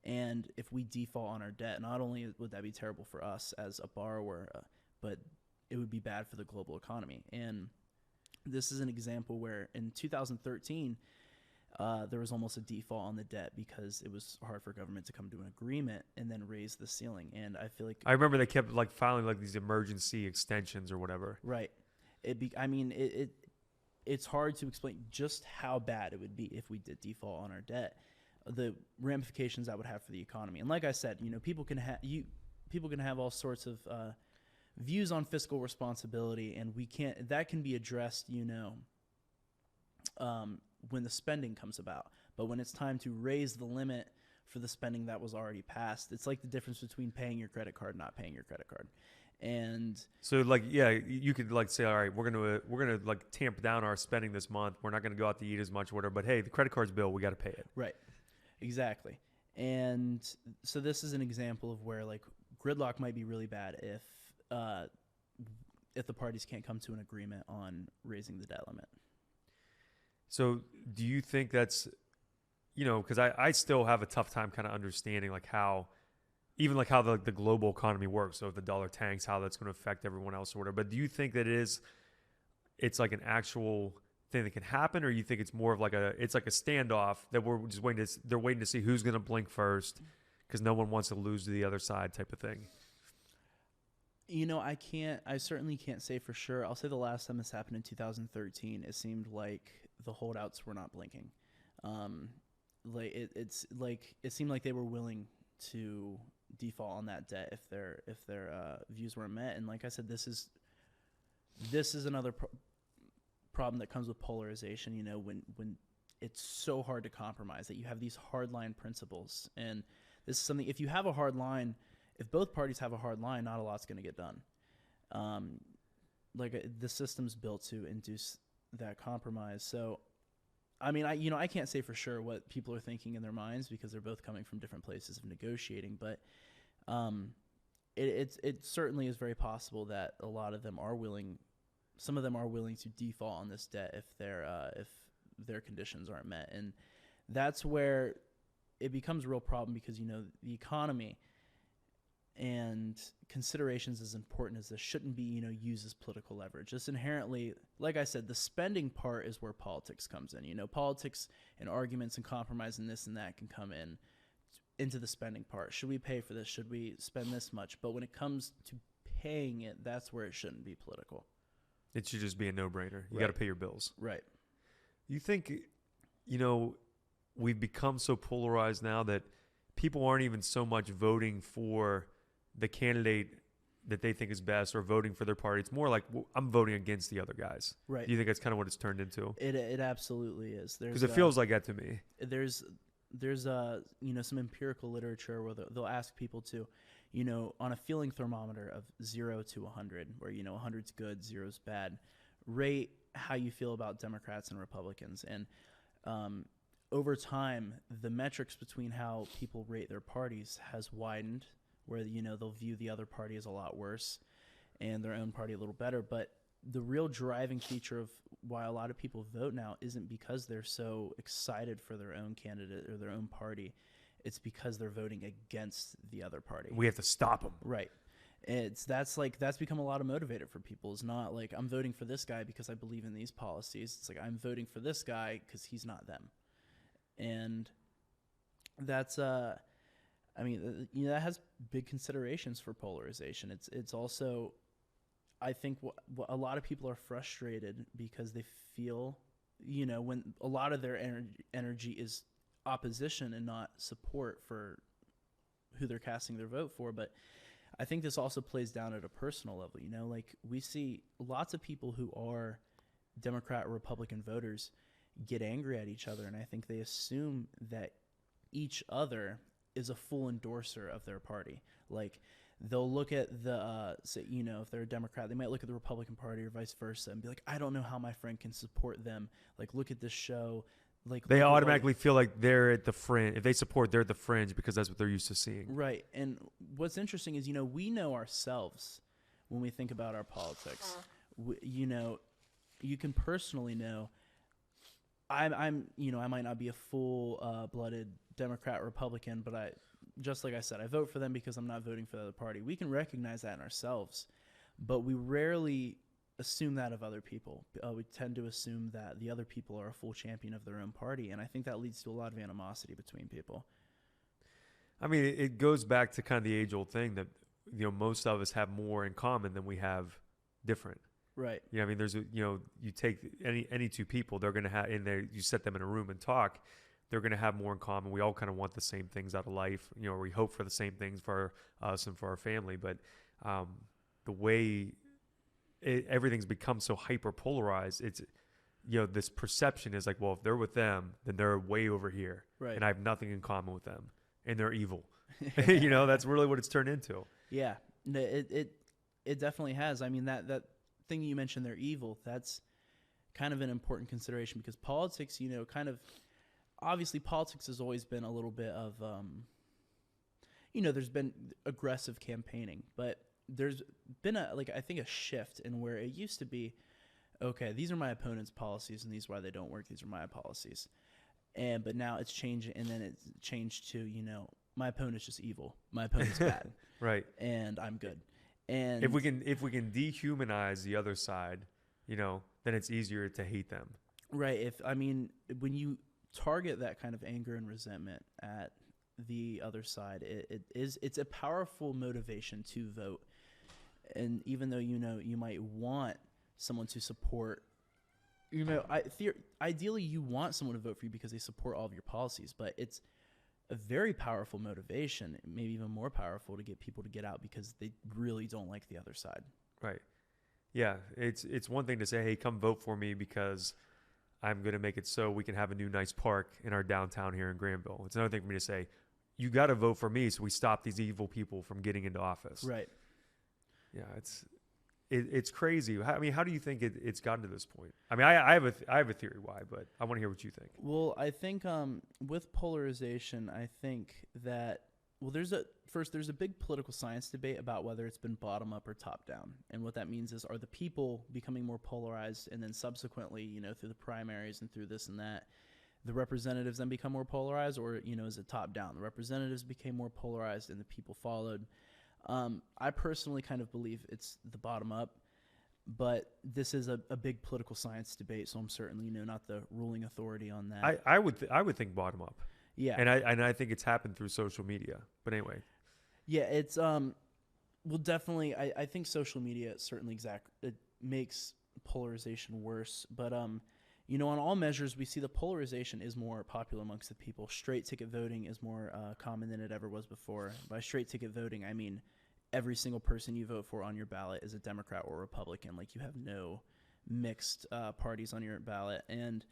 And if we default on our debt, not only would that be terrible for us as a borrower, but it would be bad for the global economy. And this is an example where in 2013, there was almost a default on the debt because it was hard for government to come to an agreement and then raise the ceiling. And I feel like I remember they kept like filing like these emergency extensions or whatever. Right. It's hard to explain just how bad it would be if we did default on our debt, the ramifications that would have for the economy. And like I said, people can have all sorts of views on fiscal responsibility, and that can be addressed, when the spending comes about. But when it's time to raise the limit for the spending that was already passed, it's like the difference between paying your credit card and not paying your credit card. And so like, yeah, you could like say, all right, we're gonna like tamp down our spending this month. We're not gonna go out to eat as much, or whatever. But hey, the credit card's bill, we got to pay it. Right. Exactly. And so this is an example of where like gridlock might be really bad if the parties can't come to an agreement on raising the debt limit. So do you think that's, because I still have a tough time kind of understanding like how the global economy works. So if the dollar tanks, how that's going to affect everyone else or whatever. But do you think that it's like an actual thing that can happen, or you think it's more of like it's like a standoff that we're just they're waiting to see who's going to blink first because no one wants to lose to the other side type of thing? I certainly can't say for sure. I'll say the last time this happened in 2013, it seemed like the holdouts were not blinking. It seemed like they were willing to default on that debt if their views weren't met. And like I said, this is another problem that comes with polarization. When it's so hard to compromise that you have these hardline principles, and this is something. If you have a hard line, if both parties have a hard line, not a lot's going to get done. The system's built to induce that compromise. So, I mean, I can't say for sure what people are thinking in their minds because they're both coming from different places of negotiating. But it certainly is very possible that a lot of them are willing. Some of them are willing to default on this debt if their conditions aren't met, and that's where it becomes a real problem because the economy and considerations as important as this shouldn't be used as political leverage. This inherently, like I said, the spending part is where politics comes in. Politics and arguments and compromise and this and that can come into the spending part. Should we pay for this? Should we spend this much? But when it comes to paying it, that's where it shouldn't be political. It should just be a no-brainer. You Right. got to pay your bills. Right. You think, we've become so polarized now that people aren't even so much voting for the candidate that they think is best or voting for their party. It's more like, I'm voting against the other guys. Right. Do you think that's kind of what it's turned into? It absolutely is. Because it feels like that to me. There's some empirical literature where they'll ask people to, on a feeling thermometer of 0 to 100, where 100's good, 0's bad, rate how you feel about Democrats and Republicans. And over time, the metrics between how people rate their parties has widened, where they'll view the other party as a lot worse and their own party a little better. But the real driving feature of why a lot of people vote now isn't because they're so excited for their own candidate or their own party. It's because they're voting against the other party. We have to stop them. Right. That's become a lot of motivator for people. It's not like I'm voting for this guy because I believe in these policies. It's like I'm voting for this guy because he's not them. And that's that has big considerations for polarization. It's also, I think what a lot of people are frustrated because they feel, when a lot of their energy is opposition and not support for who they're casting their vote for. But I think this also plays down at a personal level. Like we see lots of people who are Democrat or Republican voters get angry at each other, and I think they assume that each other is a full endorser of their party. Like they'll look at the if they're a Democrat, they might look at the Republican Party or vice versa and be like, I don't know how my friend can support them. Like, look at this show. Like they automatically feel like they're at the fringe. If they support, they're at the fringe because that's what they're used to seeing. Right. And what's interesting is, we know ourselves when we think about our politics. You can personally know I might not be a full-blooded Democrat or Republican, but just like I said, I vote for them because I'm not voting for the other party. We can recognize that in ourselves, but we rarely assume that of other people. We tend to assume that the other people are a full champion of their own party, and I think that leads to a lot of animosity between people. I mean, it goes back to kind of the age-old thing that most of us have more in common than we have different. Right. I mean, there's you take any two people, they're going to have in there. You set them in a room and talk. They're going to have more in common. We all kind of want the same things out of life. We hope for the same things for us and for our family. But the way everything's become so hyper polarized, it's this perception is like, well, if they're with them, then they're way over here, right? And I have nothing in common with them, and they're evil. That's really what it's turned into. Yeah, it definitely has. I mean, that thing you mentioned, they're evil. That's kind of an important consideration because politics, obviously politics has always been a little bit of, there's been aggressive campaigning, but there's been I think a shift in where it used to be, okay, these are my opponent's policies and these are why they don't work. These are my policies. But now it's changing, and then it's changed to, my opponent's just evil. My opponent's bad. Right. And I'm good. And if we can dehumanize the other side, then it's easier to hate them. Right. When you target that kind of anger and resentment at the other side, it's a powerful motivation to vote. And even though you might want someone to support, ideally you want someone to vote for you because they support all of your policies, but it's a very powerful motivation, maybe even more powerful, to get people to get out because they really don't like the other side. Right. Yeah. It's one thing to say, hey, come vote for me because I'm going to make it so we can have a new nice park in our downtown here in Granville. It's another thing for me to say, you got to vote for me so we stop these evil people from getting into office. Right. Yeah, it's crazy. I mean, how do you think it's gotten to this point? I mean, I have a theory why, but I want to hear what you think. Well, I think with polarization, I think that there's a big political science debate about whether it's been bottom up or top down, and what that means is, are the people becoming more polarized, and then subsequently, through the primaries and through this and that, the representatives then become more polarized, or is it top down? The representatives became more polarized and the people followed. I personally kind of believe it's the bottom up, but this is a big political science debate, so I'm certainly not the ruling authority on that. I would think bottom up. Yeah, and I think it's happened through social media. But anyway, yeah, it's definitely. I think social media certainly it makes polarization worse, but on all measures, we see the polarization is more popular amongst the people. Straight ticket voting is more common than it ever was before. By straight ticket voting, I mean every single person you vote for on your ballot is a Democrat or Republican. Like, you have no mixed parties on your ballot. And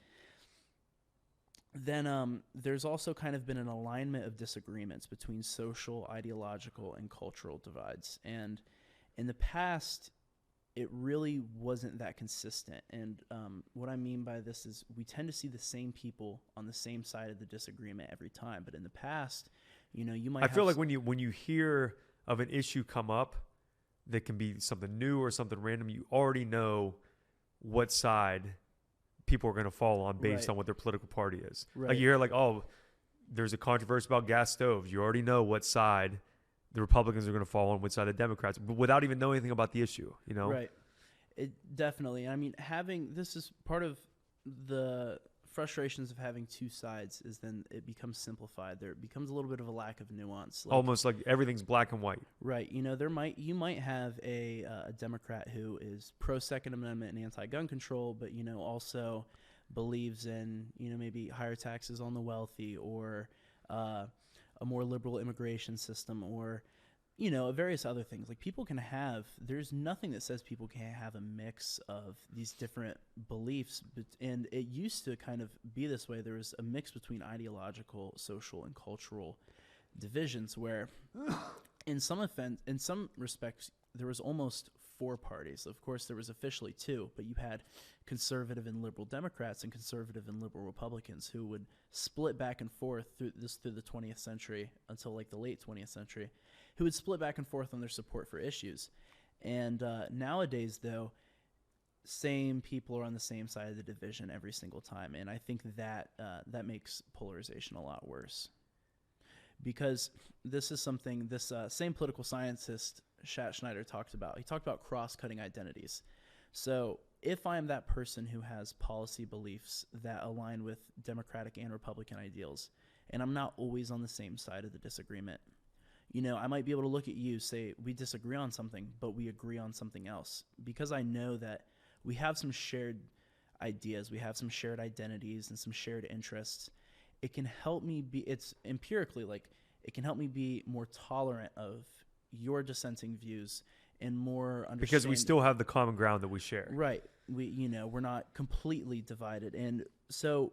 then there's also kind of been an alignment of disagreements between social, ideological, and cultural divides. And in the past, it really wasn't that consistent. And what I mean by this is, we tend to see the same people on the same side of the disagreement every time. But in the past, you might. I feel like when you hear of an issue come up that can be something new or something random, you already know what side people are going to fall on based on what their political party is. Right. Like, you hear oh, there's a controversy about gas stoves. You already know what side the Republicans are going to fall on, which side the Democrats, but without even knowing anything about the issue, Right. It definitely. I mean, this is part of the frustrations of having two sides, is then it becomes simplified. There becomes a little bit of a lack of nuance. Almost like everything's black and white. Right. You might have a Democrat who is pro Second Amendment and anti-gun control, but also believes in maybe higher taxes on the wealthy, or a more liberal immigration system, or various other things. Like, people can have, there's nothing that says people can't have a mix of these different beliefs, and it used to kind of be this way. There was a mix between ideological, social, and cultural divisions, where in some respects there was almost four parties. Of course, there was officially two, but you had conservative and liberal Democrats and conservative and liberal Republicans who would split back and forth through the 20th century until like the late 20th century, who would split back and forth on their support for issues. And nowadays, though, same people are on the same side of the division every single time, and I think that that makes polarization a lot worse. Because this is something this same political scientist, Shat Schneider, talked about. He talked about cross-cutting identities. So if I'm that person who has policy beliefs that align with Democratic and Republican ideals, and I'm not always on the same side of the disagreement, I might be able to look at you, say, we disagree on something, but we agree on something else. Because I know that we have some shared ideas, we have some shared identities and some shared interests. It can help me it's empirically, it can help me be more tolerant of your dissenting views and more understanding. Because we still have the common ground that we share. Right. We're not completely divided. And so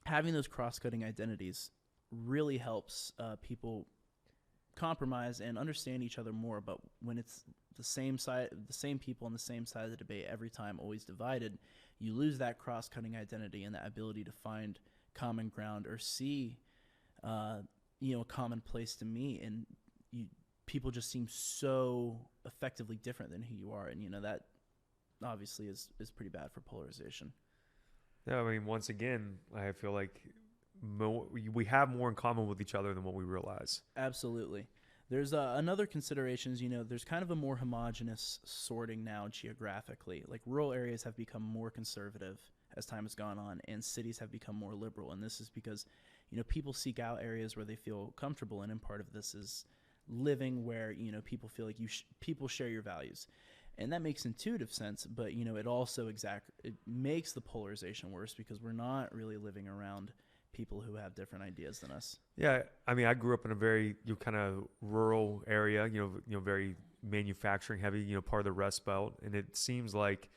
having those cross-cutting identities really helps people compromise and understand each other more. But when it's the same people on the same side of the debate every time, always divided, you lose that cross-cutting identity and that ability to find common ground or see a common place to meet. And people just seem so effectively different than who you are, and that obviously is pretty bad for polarization. Yeah, I mean, once again, I feel like we have more in common with each other than what we realize. Absolutely. There's another consideration is, there's kind of a more homogenous sorting now geographically. Like, rural areas have become more conservative as time has gone on, and cities have become more liberal. And this is because, people seek out areas where they feel comfortable, and part of this is living where, people feel like people share your values. And that makes intuitive sense, but, it also it makes the polarization worse because we're not really living around people who have different ideas than us. Yeah, I mean, I grew up in a very kind of rural area, very manufacturing heavy, part of the Rust Belt, and it seems like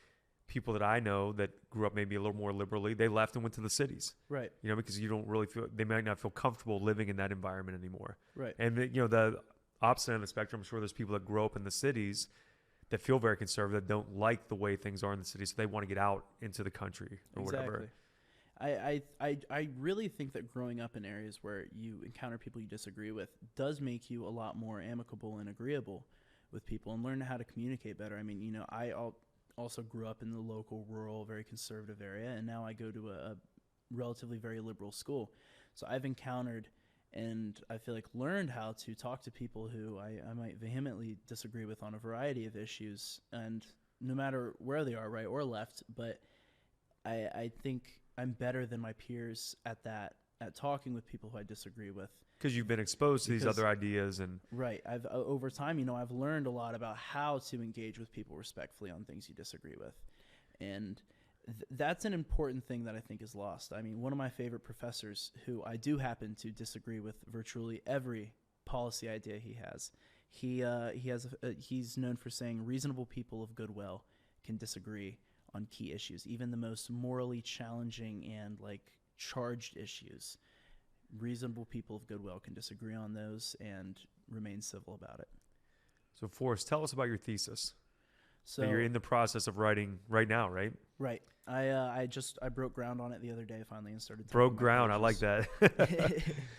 people that I know that grew up maybe a little more liberally, they left and went to the cities, Right. because you don't really feel, they might not feel comfortable living in that environment anymore. Right. And, the opposite end of the spectrum, I'm sure there's people that grow up in the cities that feel very conservative, that don't like the way things are in the city, so they want to get out into the country or whatever. I really think that growing up in areas where you encounter people you disagree with does make you a lot more amicable and agreeable with people and learn how to communicate better. I mean, I also grew up in the local, rural, very conservative area, and now I go to a relatively very liberal school. So I've encountered and I feel like learned how to talk to people who I might vehemently disagree with on a variety of issues, and no matter where they are, right or left, but I think I'm better than my peers at talking with people who I disagree with. Because you've been exposed to these other ideas. And right. I've over time, I've learned a lot about how to engage with people respectfully on things you disagree with. And that's an important thing that I think is lost. I mean, one of my favorite professors, who I do happen to disagree with virtually every policy idea he has, he's known for saying reasonable people of goodwill can disagree on key issues, even the most morally challenging and charged issues. Reasonable people of goodwill can disagree on those and remain civil about it. So, Forrest, tell us about your thesis. So that you're in the process of writing right now, right? Right. I broke ground on it the other day finally and started. Broke ground. I like that.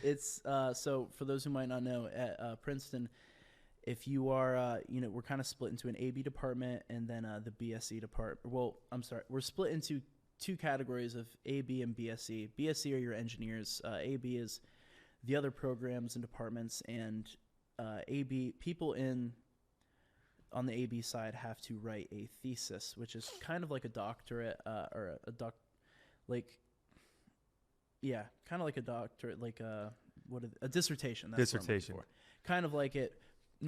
It's so for those who might not know, at Princeton, if you are, we're kind of split into an AB department and then the BSE department. Well, I'm sorry, we're split into two categories of AB and BSE. BSE are your engineers. AB is the other programs and departments, and AB people on the AB side have to write a thesis, which is kind of like a doctorate or kind of like a doctorate, a dissertation. That's dissertation. What I'm looking for. Kind of like it.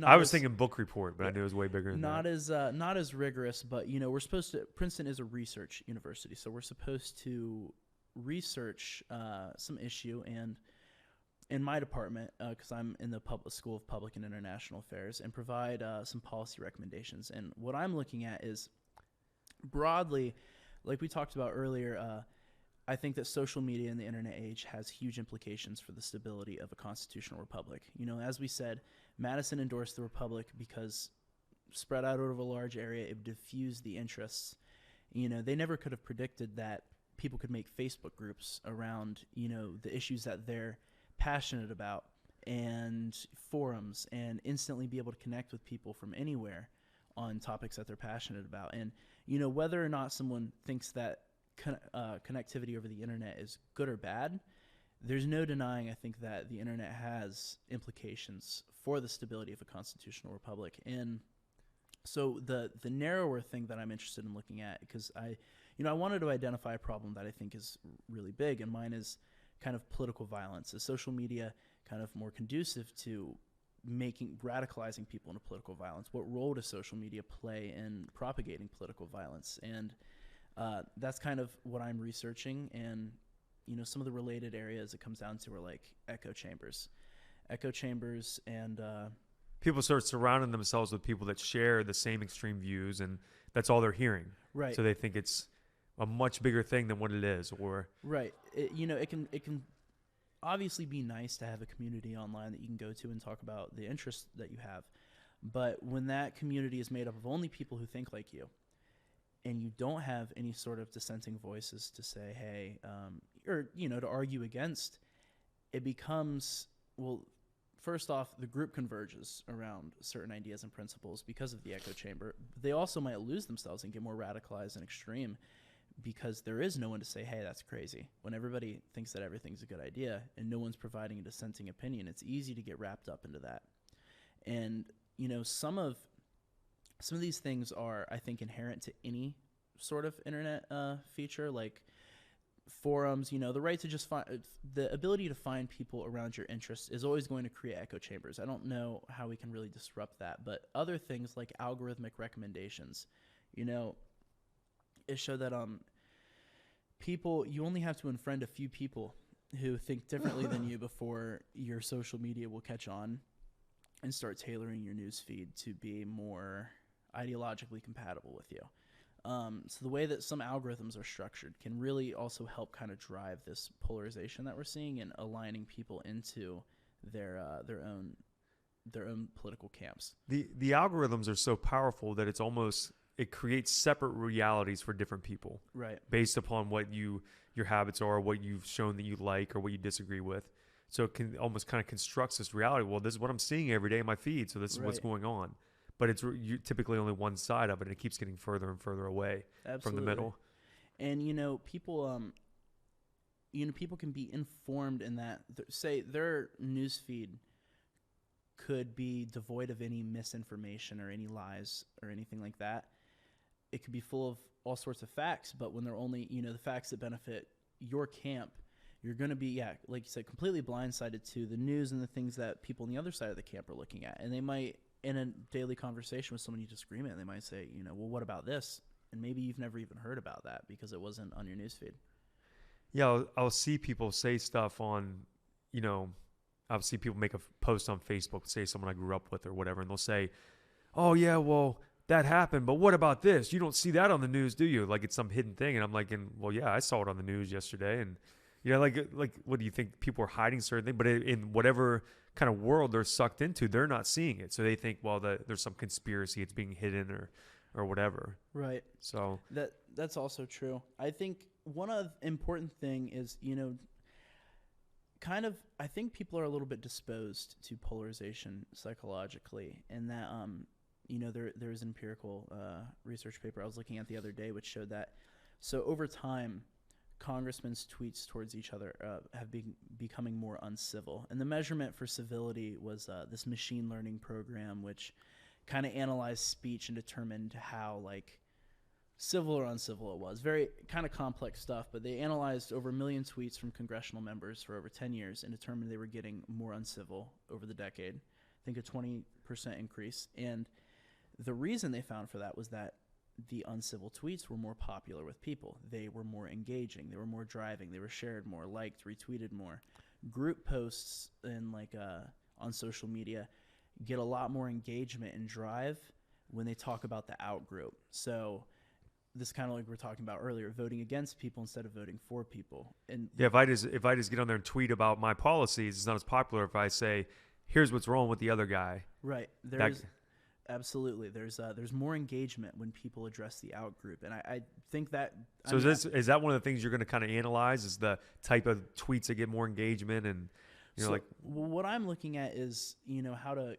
I was thinking book report, but I knew it was way bigger than that. Not as rigorous, but we're supposed to. Princeton is a research university, so we're supposed to research some issue. And in my department, because I'm in the School of Public and International Affairs, and provide some policy recommendations. And what I'm looking at is broadly, like we talked about earlier. I think that social media in the internet age has huge implications for the stability of a constitutional republic. As we said, Madison endorsed the republic because spread out over a large area, it would diffuse the interests. They never could have predicted that people could make Facebook groups around, the issues that they're passionate about, and forums, and instantly be able to connect with people from anywhere on topics that they're passionate about. And, whether or not someone thinks that connectivity over the internet is good or bad, there's no denying, I think, that the internet has implications for the stability of a constitutional republic. And so the narrower thing that I'm interested in looking at, because I wanted to identify a problem that I think is really big, and mine is kind of political violence. Is social media kind of more conducive to radicalizing people into political violence? What role does social media play in propagating political violence? And that's kind of what I'm researching. And some of the related areas it comes down to are like echo chambers, and people start surrounding themselves with people that share the same extreme views, and that's all they're hearing. Right. So they think it's a much bigger thing than what it is. Or right. It can obviously be nice to have a community online that you can go to and talk about the interests that you have. But when that community is made up of only people who think like you, and you don't have any sort of dissenting voices to say, hey, or to argue against, it becomes, well, first off, the group converges around certain ideas and principles because of the echo chamber. They also might lose themselves and get more radicalized and extreme because there is no one to say, hey, that's crazy. When everybody thinks that everything's a good idea and no one's providing a dissenting opinion, it's easy to get wrapped up into that. And, some of these things are, I think, inherent to any sort of internet feature, like forums. The right to just the ability to find people around your interests is always going to create echo chambers. I don't know how we can really disrupt that, but other things like algorithmic recommendations, it showed that you only have to unfriend a few people who think differently than you before your social media will catch on and start tailoring your news feed to be more ideologically compatible with you. So the way that some algorithms are structured can really also help kind of drive this polarization that we're seeing and aligning people into their own political camps. The algorithms are so powerful that it creates separate realities for different people, Right. based upon what your habits are, what you've shown that you like, or what you disagree with. So it can almost kind of constructs this reality. Well, this is what I'm seeing every day in my feed, so this is what's going on. But it's typically only one side of it, and it keeps getting further and further away from the middle. And people, people can be informed in that. Say their newsfeed could be devoid of any misinformation or any lies or anything like that. It could be full of all sorts of facts, but when they're only, the facts that benefit your camp, you're going to be, like you said, completely blindsided to the news and the things that people on the other side of the camp are looking at. And they might, in a daily conversation with someone you disagree with, they might say, well, what about this? And maybe you've never even heard about that because it wasn't on your newsfeed. Yeah, I'll see people say stuff on, I'll see people make a post on Facebook, say someone I grew up with or whatever, and they'll say, oh, yeah, well, that happened, but what about this? You don't see that on the news, do you? Like it's some hidden thing. And I'm like, well, yeah, I saw it on the news yesterday. And, like what do you think? People are hiding certain things, but in whatever kind of world they're sucked into, they're not seeing it. So they think, well, there's some conspiracy, it's being hidden or whatever. Right. So that's also true. I think one of the important thing is, I think people are a little bit disposed to polarization psychologically, and that, there's an empirical research paper I was looking at the other day, which showed that, so over time, congressmen's tweets towards each other have been becoming more uncivil. And the measurement for civility was this machine learning program, which kind of analyzed speech and determined how, civil or uncivil it was. Very kind of complex stuff, but they analyzed over 1 million tweets from congressional members for over 10 years and determined they were getting more uncivil over the decade. I think a 20% increase. And the reason they found for that was that the uncivil tweets were more popular with people. They were more engaging. They were more driving. They were shared more, liked, retweeted more. Group posts and on social media get a lot more engagement and drive when they talk about the out group. So this kind of like we were talking about earlier, voting against people instead of voting for people. And yeah, if I just get on there and tweet about my policies, it's not as popular if I say, here's what's wrong with the other guy. Right. Absolutely. There's more engagement when people address the out group. And I think that... is that one of the things you're going to kind of analyze, is the type of tweets that get more engagement? And, what I'm looking at is, how to...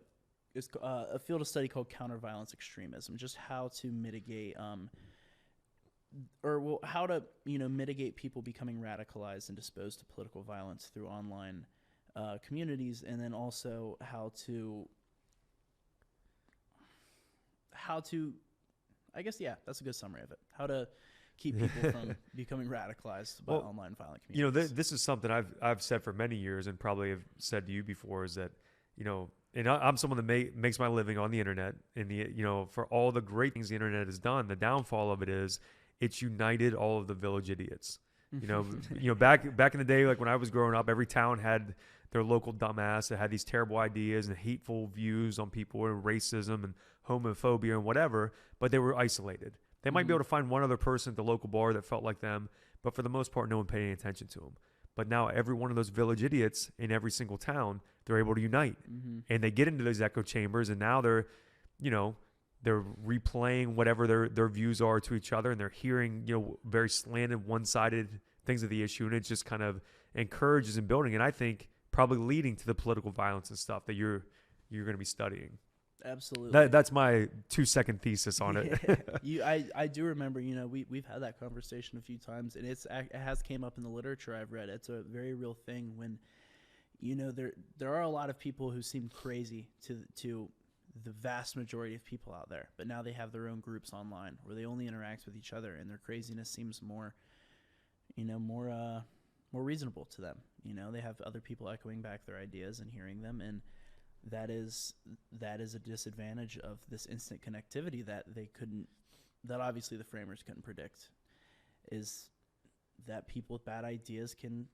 It's a field of study called counter-violence extremism, just how to mitigate... how to, mitigate people becoming radicalized and disposed to political violence through online communities, and then also how to, I guess, that's a good summary of it. How to keep people from becoming radicalized by online violent communities. This is something I've said for many years, and probably have said to you before, is that, and I'm someone that makes my living on the internet, and for all the great things the internet has done, the downfall of it is it's united all of the village idiots. Back in the day, like when I was growing up, every town had their local dumbass that had these terrible ideas and hateful views on people and racism and homophobia and whatever, but they were isolated. They might be able to find one other person at the local bar that felt like them, but for the most part, no one paid any attention to them. But now every one of those village idiots in every single town, they're able to unite. And they get into those echo chambers, and now they're replaying whatever their views are to each other, and they're hearing, very slanted, one-sided things of the issue, and it just kind of encourages and building. And I think probably leading to the political violence and stuff that you're going to be studying. Absolutely. That's my 2-second thesis on it. I do remember, we've had that conversation a few times, and it has came up in the literature I've read. It's a very real thing when, there are a lot of people who seem crazy to the vast majority of people out there, but now they have their own groups online where they only interact with each other, and their craziness seems more reasonable to them. They have other people echoing back their ideas and hearing them, and that is a disadvantage of this instant connectivity that obviously the framers couldn't predict, is that people with bad ideas can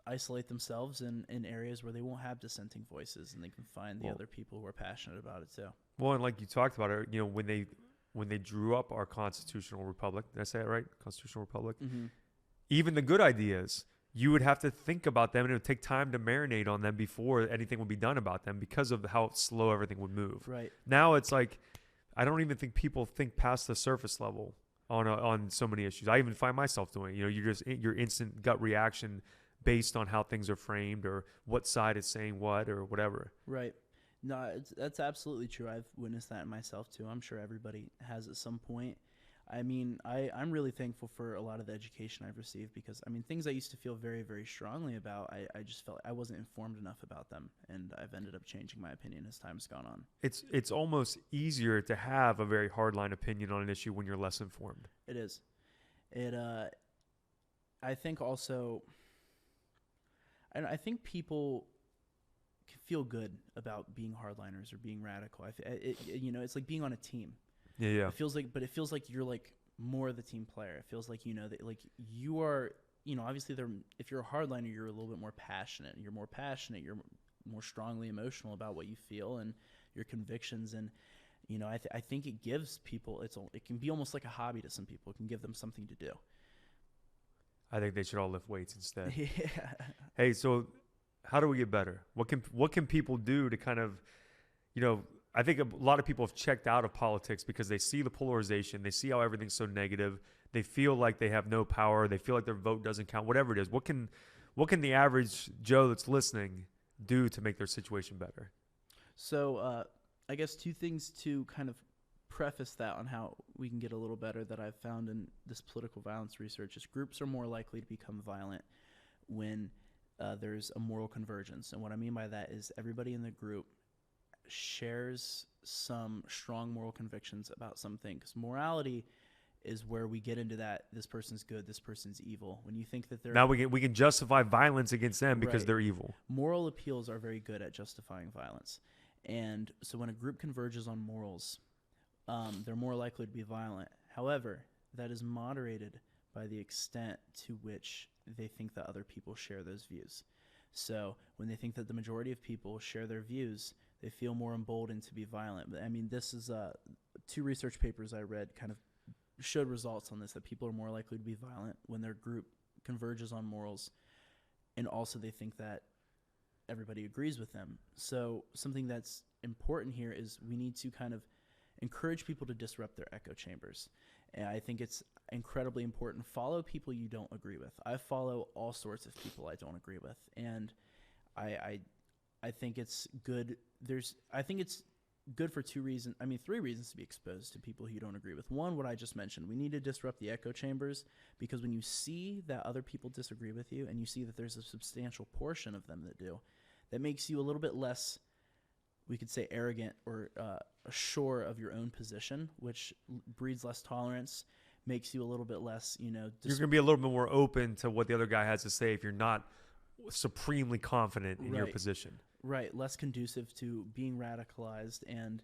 isolate themselves in areas where they won't have dissenting voices, and they can find the other people who are passionate about it too. Well, and like you talked about it, when when they drew up our constitutional republic, did I say it right? Constitutional republic. Mm-hmm. Even the good ideas, you would have to think about them, and it would take time to marinate on them before anything would be done about them because of how slow everything would move. Right. Now it's like, I don't even think people think past the surface level on so many issues. I even find myself doing it. Your instant gut reaction based on how things are framed or what side is saying what or whatever. Right. No, that's absolutely true. I've witnessed that in myself too. I'm sure everybody has at some point. I mean, I'm really thankful for a lot of the education I've received because, I mean, things I used to feel very, very strongly about, I just felt I wasn't informed enough about them, and I've ended up changing my opinion as time's gone on. It's almost easier to have a very hardline opinion on an issue when you're less informed. It is. I think also, and I think people can feel good about being hardliners or being radical. It's like being on a team. Yeah. It feels like you're like more the team player. It feels like, that like you are, obviously if you're a hardliner, you're a little bit more passionate. You're more passionate. You're more strongly emotional about what you feel and your convictions. And, I think it gives people, it can be almost like a hobby to some people. It can give them something to do. I think they should all lift weights instead. Yeah. Hey, so how do we get better? What can people do to kind of, I think a lot of people have checked out of politics because they see the polarization. They see how everything's so negative. They feel like they have no power. They feel like their vote doesn't count, whatever it is. What can the average Joe that's listening do to make their situation better? So I guess two things to kind of preface that on how we can get a little better that I've found in this political violence research is groups are more likely to become violent when there's a moral convergence. And what I mean by that is everybody in the group shares some strong moral convictions about something, because morality is where we get into that this person's good, this person's evil. When you think that they're now we can justify violence against them because right. They're evil. Moral appeals are very good at justifying violence, and so when a group converges on morals, they're more likely to be violent. However, that is moderated by the extent to which they think that other people share those views. So when they think that the majority of people share their views, they feel more emboldened to be violent. But I mean, this is two research papers I read kind of showed results on this, that people are more likely to be violent when their group converges on morals, and also they think that everybody agrees with them. So something that's important here is we need to kind of encourage people to disrupt their echo chambers. And I think it's incredibly important. Follow people you don't agree with. I follow all sorts of people I don't agree with, and I think it's good. I think it's good for three reasons to be exposed to people who you don't agree with. One, what I just mentioned, we need to disrupt the echo chambers, because when you see that other people disagree with you and you see that there's a substantial portion of them that do, that makes you a little bit less, we could say, arrogant or sure of your own position, which breeds less tolerance, makes you a little bit less, you're going to be a little bit more open to what the other guy has to say if you're not supremely confident in your position. Right, less conducive to being radicalized. And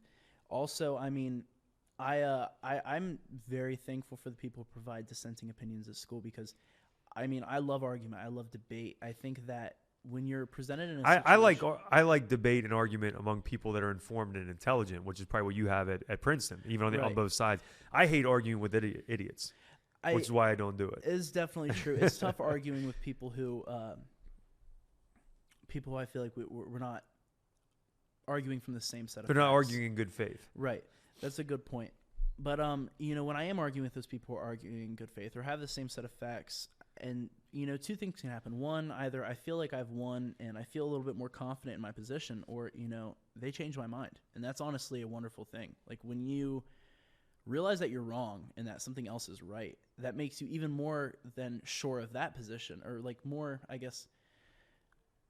also, I mean, I'm very thankful for the people who provide dissenting opinions at school, because, I mean, I love argument. I love debate. I think that when you're presented in a situation, I like debate and argument among people that are informed and intelligent, which is probably what you have at Princeton, even on both sides. I hate arguing with idiots, which is why I don't do it. It is definitely true. It's tough arguing with people who I feel like we're not arguing from the same set of They're facts. not arguing in good faith. Right. That's a good point. But, when I am arguing with those people who are arguing in good faith or have the same set of facts, and, two things can happen. One, either I feel like I've won and I feel a little bit more confident in my position, or, they change my mind. And that's honestly a wonderful thing. Like, when you realize that you're wrong and that something else is right, that makes you even more than sure of that position, or like more, I guess,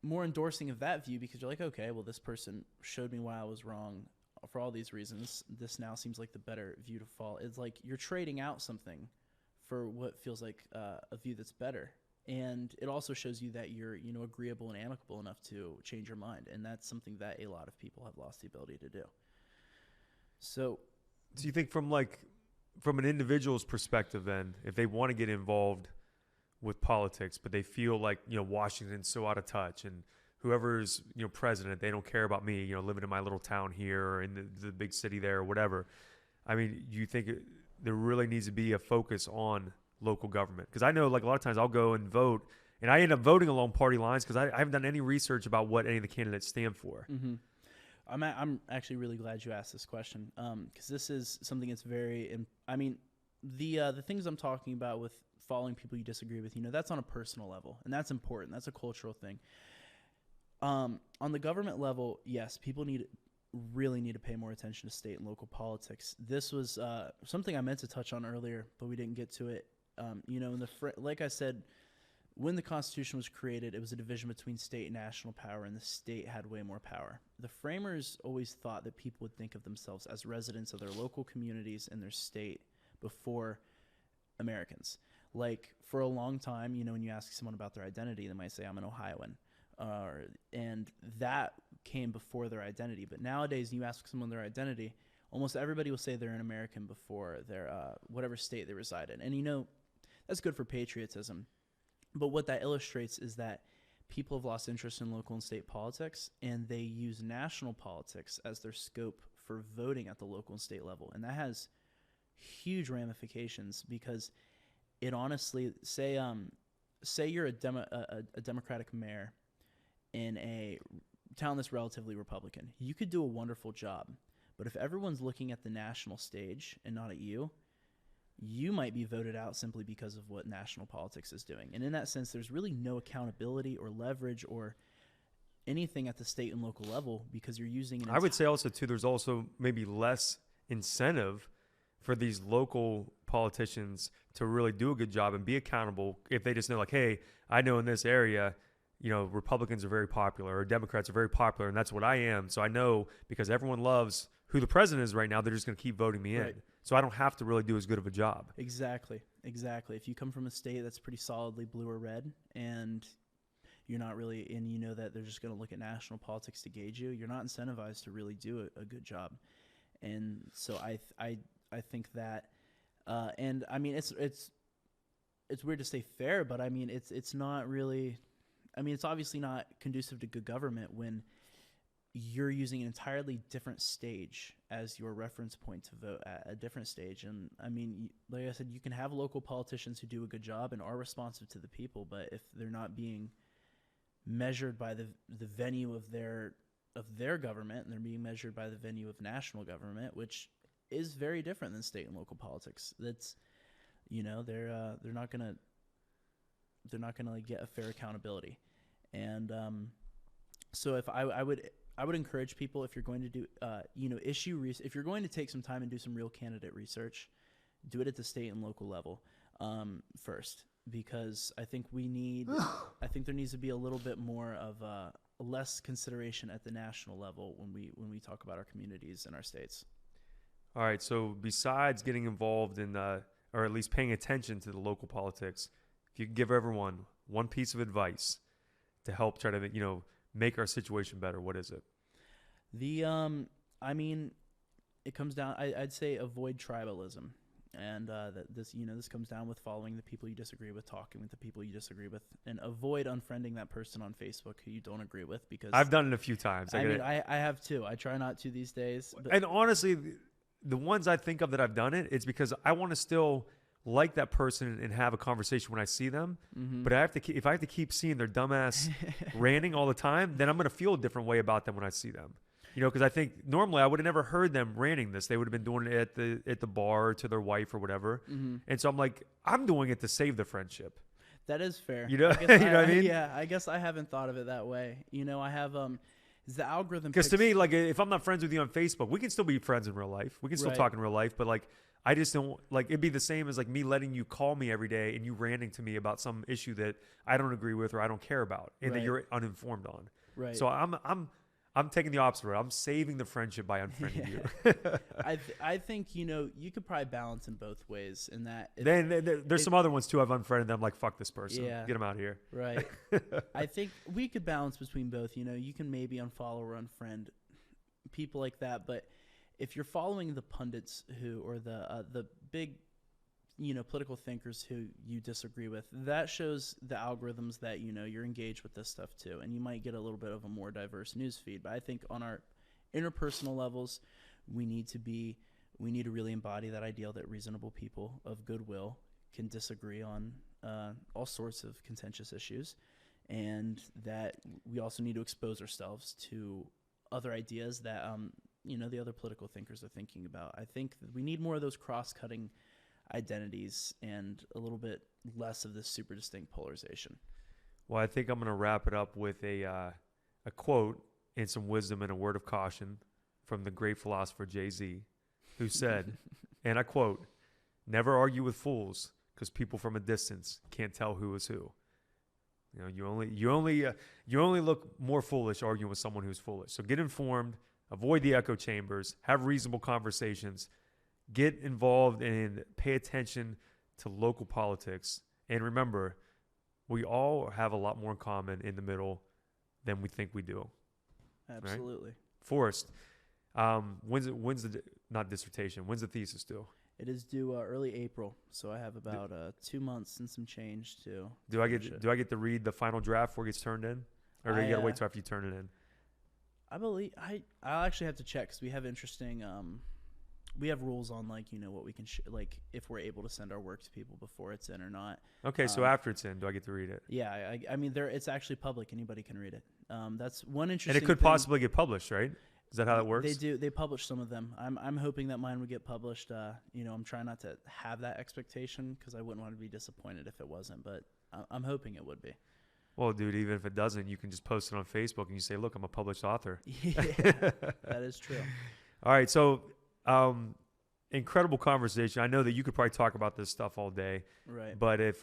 more endorsing of that view, because you're like, okay, well, this person showed me why I was wrong for all these reasons. This now seems like the better view to follow. It's like you're trading out something for what feels like a view that's better. And it also shows you that you're, agreeable and amicable enough to change your mind. And that's something that a lot of people have lost the ability to do. So you think from an individual's perspective, then, if they want to get involved with politics, but they feel like, Washington's so out of touch, and whoever's, president, they don't care about me, living in my little town here or in the big city there or whatever. I mean, you think there really needs to be a focus on local government? Because I know like a lot of times I'll go and vote, and I end up voting along party lines because I haven't done any research about what any of the candidates stand for. Mm-hmm. I'm actually really glad you asked this question, because this is something that's the things I'm talking about with following people you disagree with, that's on a personal level, and that's important. That's a cultural thing. On the government level, yes, people really need to pay more attention to state and local politics. This was something I meant to touch on earlier, but we didn't get to it. Like I said, when the Constitution was created, it was a division between state and national power, and the state had way more power. The framers always thought that people would think of themselves as residents of their local communities and their state before Americans. Like, for a long time, when you ask someone about their identity, they might say, I'm an Ohioan. And that came before their identity. But nowadays, you ask someone their identity, almost everybody will say they're an American before their whatever state they reside in. And, that's good for patriotism. But what that illustrates is that people have lost interest in local and state politics, and they use national politics as their scope for voting at the local and state level. And that has huge ramifications, because it honestly, say you're a Democratic mayor in a town that's relatively Republican. You could do a wonderful job, but if everyone's looking at the national stage and not at you, you might be voted out simply because of what national politics is doing. And in that sense, there's really no accountability or leverage or anything at the state and local level, because you're using I would say also, too, there's also maybe less incentive for these local politicians to really do a good job and be accountable if they just know, like, hey, I know in this area, Republicans are very popular or Democrats are very popular, and that's what I am. So I know, because everyone loves who the president is right now, they're just going to keep voting me in. So I don't have to really do as good of a job. Exactly. If you come from a state that's pretty solidly blue or red, and you're not really, and you know that they're just going to look at national politics to gauge you, you're not incentivized to really do a good job. And so I think that, and I mean, it's weird to say fair, but I mean, it's not really, I mean, it's obviously not conducive to good government when you're using an entirely different stage as your reference point to vote at a different stage. And I mean, like I said, you can have local politicians who do a good job and are responsive to the people, but if they're not being measured by the venue of their government, and they're being measured by the venue of national government, which is very different than state and local politics. That's, they're not gonna like get a fair accountability. And so if I would encourage people, if you're going to do if you're going to take some time and do some real candidate research, do it at the state and local level first, because I think there needs to be a little bit more of less consideration at the national level when we talk about our communities and our states. All right. So besides getting involved in, or at least paying attention to the local politics, if you could give everyone one piece of advice to help try to, make our situation better, what is it? I mean, it comes down, I'd say avoid tribalism. And this comes down with following the people you disagree with, talking with the people you disagree with, and avoid unfriending that person on Facebook who you don't agree with, because I've done it a few times. I have too. I try not to these days. But and honestly, the ones I think of that I've done it's because I want to still like that person and have a conversation when I see them. Mm-hmm. But if I have to keep seeing their dumbass ranting all the time, then I'm going to feel a different way about them when I see them. Because I think normally I would have never heard them ranting this. They would have been doing it at the bar to their wife or whatever. Mm-hmm. And so I'm like, I'm doing it to save the friendship. That is fair. You know what I mean? Yeah, I guess I haven't thought of it that way. I have is the algorithm. Because to me, like, if I'm not friends with you on Facebook, we can still be friends in real life. We can still talk in real life, but like, I just don't, like, it'd be the same as like me letting you call me every day and you ranting to me about some issue that I don't agree with or I don't care about and that you're uninformed on. Right. So I'm taking the opposite route. I'm saving the friendship by unfriending you. I think, you could probably balance in both ways in that. There's some other ones too. I've unfriended them. Like, fuck this person. Yeah. Get him out of here. Right. I think we could balance between both. You can maybe unfollow or unfriend people like that. But if you're following the pundits or the big, political thinkers who you disagree with, that shows the algorithms that, you're engaged with this stuff too. And you might get a little bit of a more diverse news feed. But I think on our interpersonal levels, we need to be we need to really embody that ideal that reasonable people of goodwill can disagree on all sorts of contentious issues, and that we also need to expose ourselves to other ideas that the other political thinkers are thinking about. I think that we need more of those cross-cutting identities and a little bit less of this super distinct polarization. Well, I think I'm going to wrap it up with a quote and some wisdom and a word of caution from the great philosopher Jay-Z, who said, and I quote, "Never argue with fools, because people from a distance can't tell who is who." You only look more foolish arguing with someone who's foolish. So get informed, avoid the echo chambers, have reasonable conversations, get involved and pay attention to local politics. And remember, we all have a lot more in common in the middle than we think we do. Absolutely. Right? Forrest, when's the thesis due? It is due early April, so I have about 2 months and some change to. Do I get to read the final draft before it gets turned in, or do you gotta wait till after you turn it in? I believe I'll actually have to check because we have interesting. We have rules on what we can like if we're able to send our work to people before it's in or not. Okay, so after it's in, do I get to read it? Yeah, I mean it's actually public. Anybody can read it. That's one interesting. And it could possibly get published, right? Is that how that works? They do. They publish some of them. I'm hoping that mine would get published. I'm trying not to have that expectation because I wouldn't want to be disappointed if it wasn't. But I'm hoping it would be. Well, dude, even if it doesn't, you can just post it on Facebook and you say, "Look, I'm a published author." Yeah, that is true. All right, so incredible conversation. I know that you could probably talk about this stuff all day. Right. But if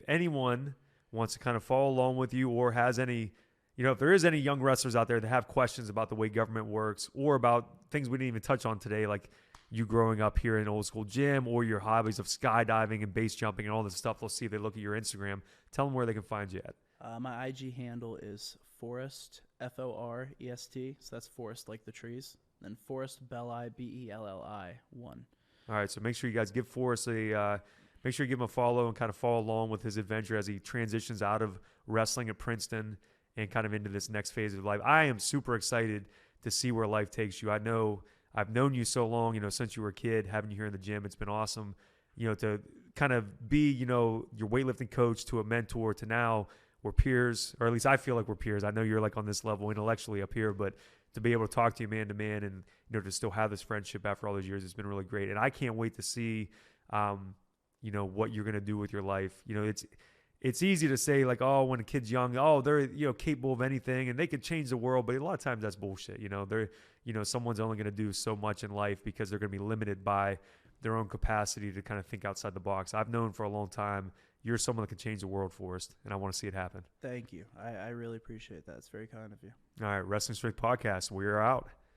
anyone wants to kind of follow along with you or has any. If there is any young wrestlers out there that have questions about the way government works or about things we didn't even touch on today, like you growing up here in an old school gym or your hobbies of skydiving and base jumping and all this stuff, they'll see if they look at your Instagram. Tell them where they can find you at. My IG handle is Forrest, Forest. So that's Forest like the trees. Then Forrest Belli, Belli 1. All right, so make sure you guys give Forrest make sure you give him a follow and kind of follow along with his adventure as he transitions out of wrestling at Princeton and kind of into this next phase of life. I am super excited to see where life takes you. I know I've known you so long, since you were a kid, having you here in the gym. It's been awesome, to kind of be, your weightlifting coach to a mentor to now we're peers, or at least I feel like we're peers. I know you're like on this level intellectually up here, but to be able to talk to you man to man and, to still have this friendship after all those years, it's been really great. And I can't wait to see, what you're going to do with your life. It's easy to say like, oh, when a kid's young, oh, they're, capable of anything and they could change the world. But a lot of times that's bullshit. Someone's only going to do so much in life because they're going to be limited by their own capacity to kind of think outside the box. I've known for a long time, you're someone that can change the world, Forrest, and I want to see it happen. Thank you. I really appreciate that. It's very kind of you. All right. Wrestling Strength Podcast. We are out.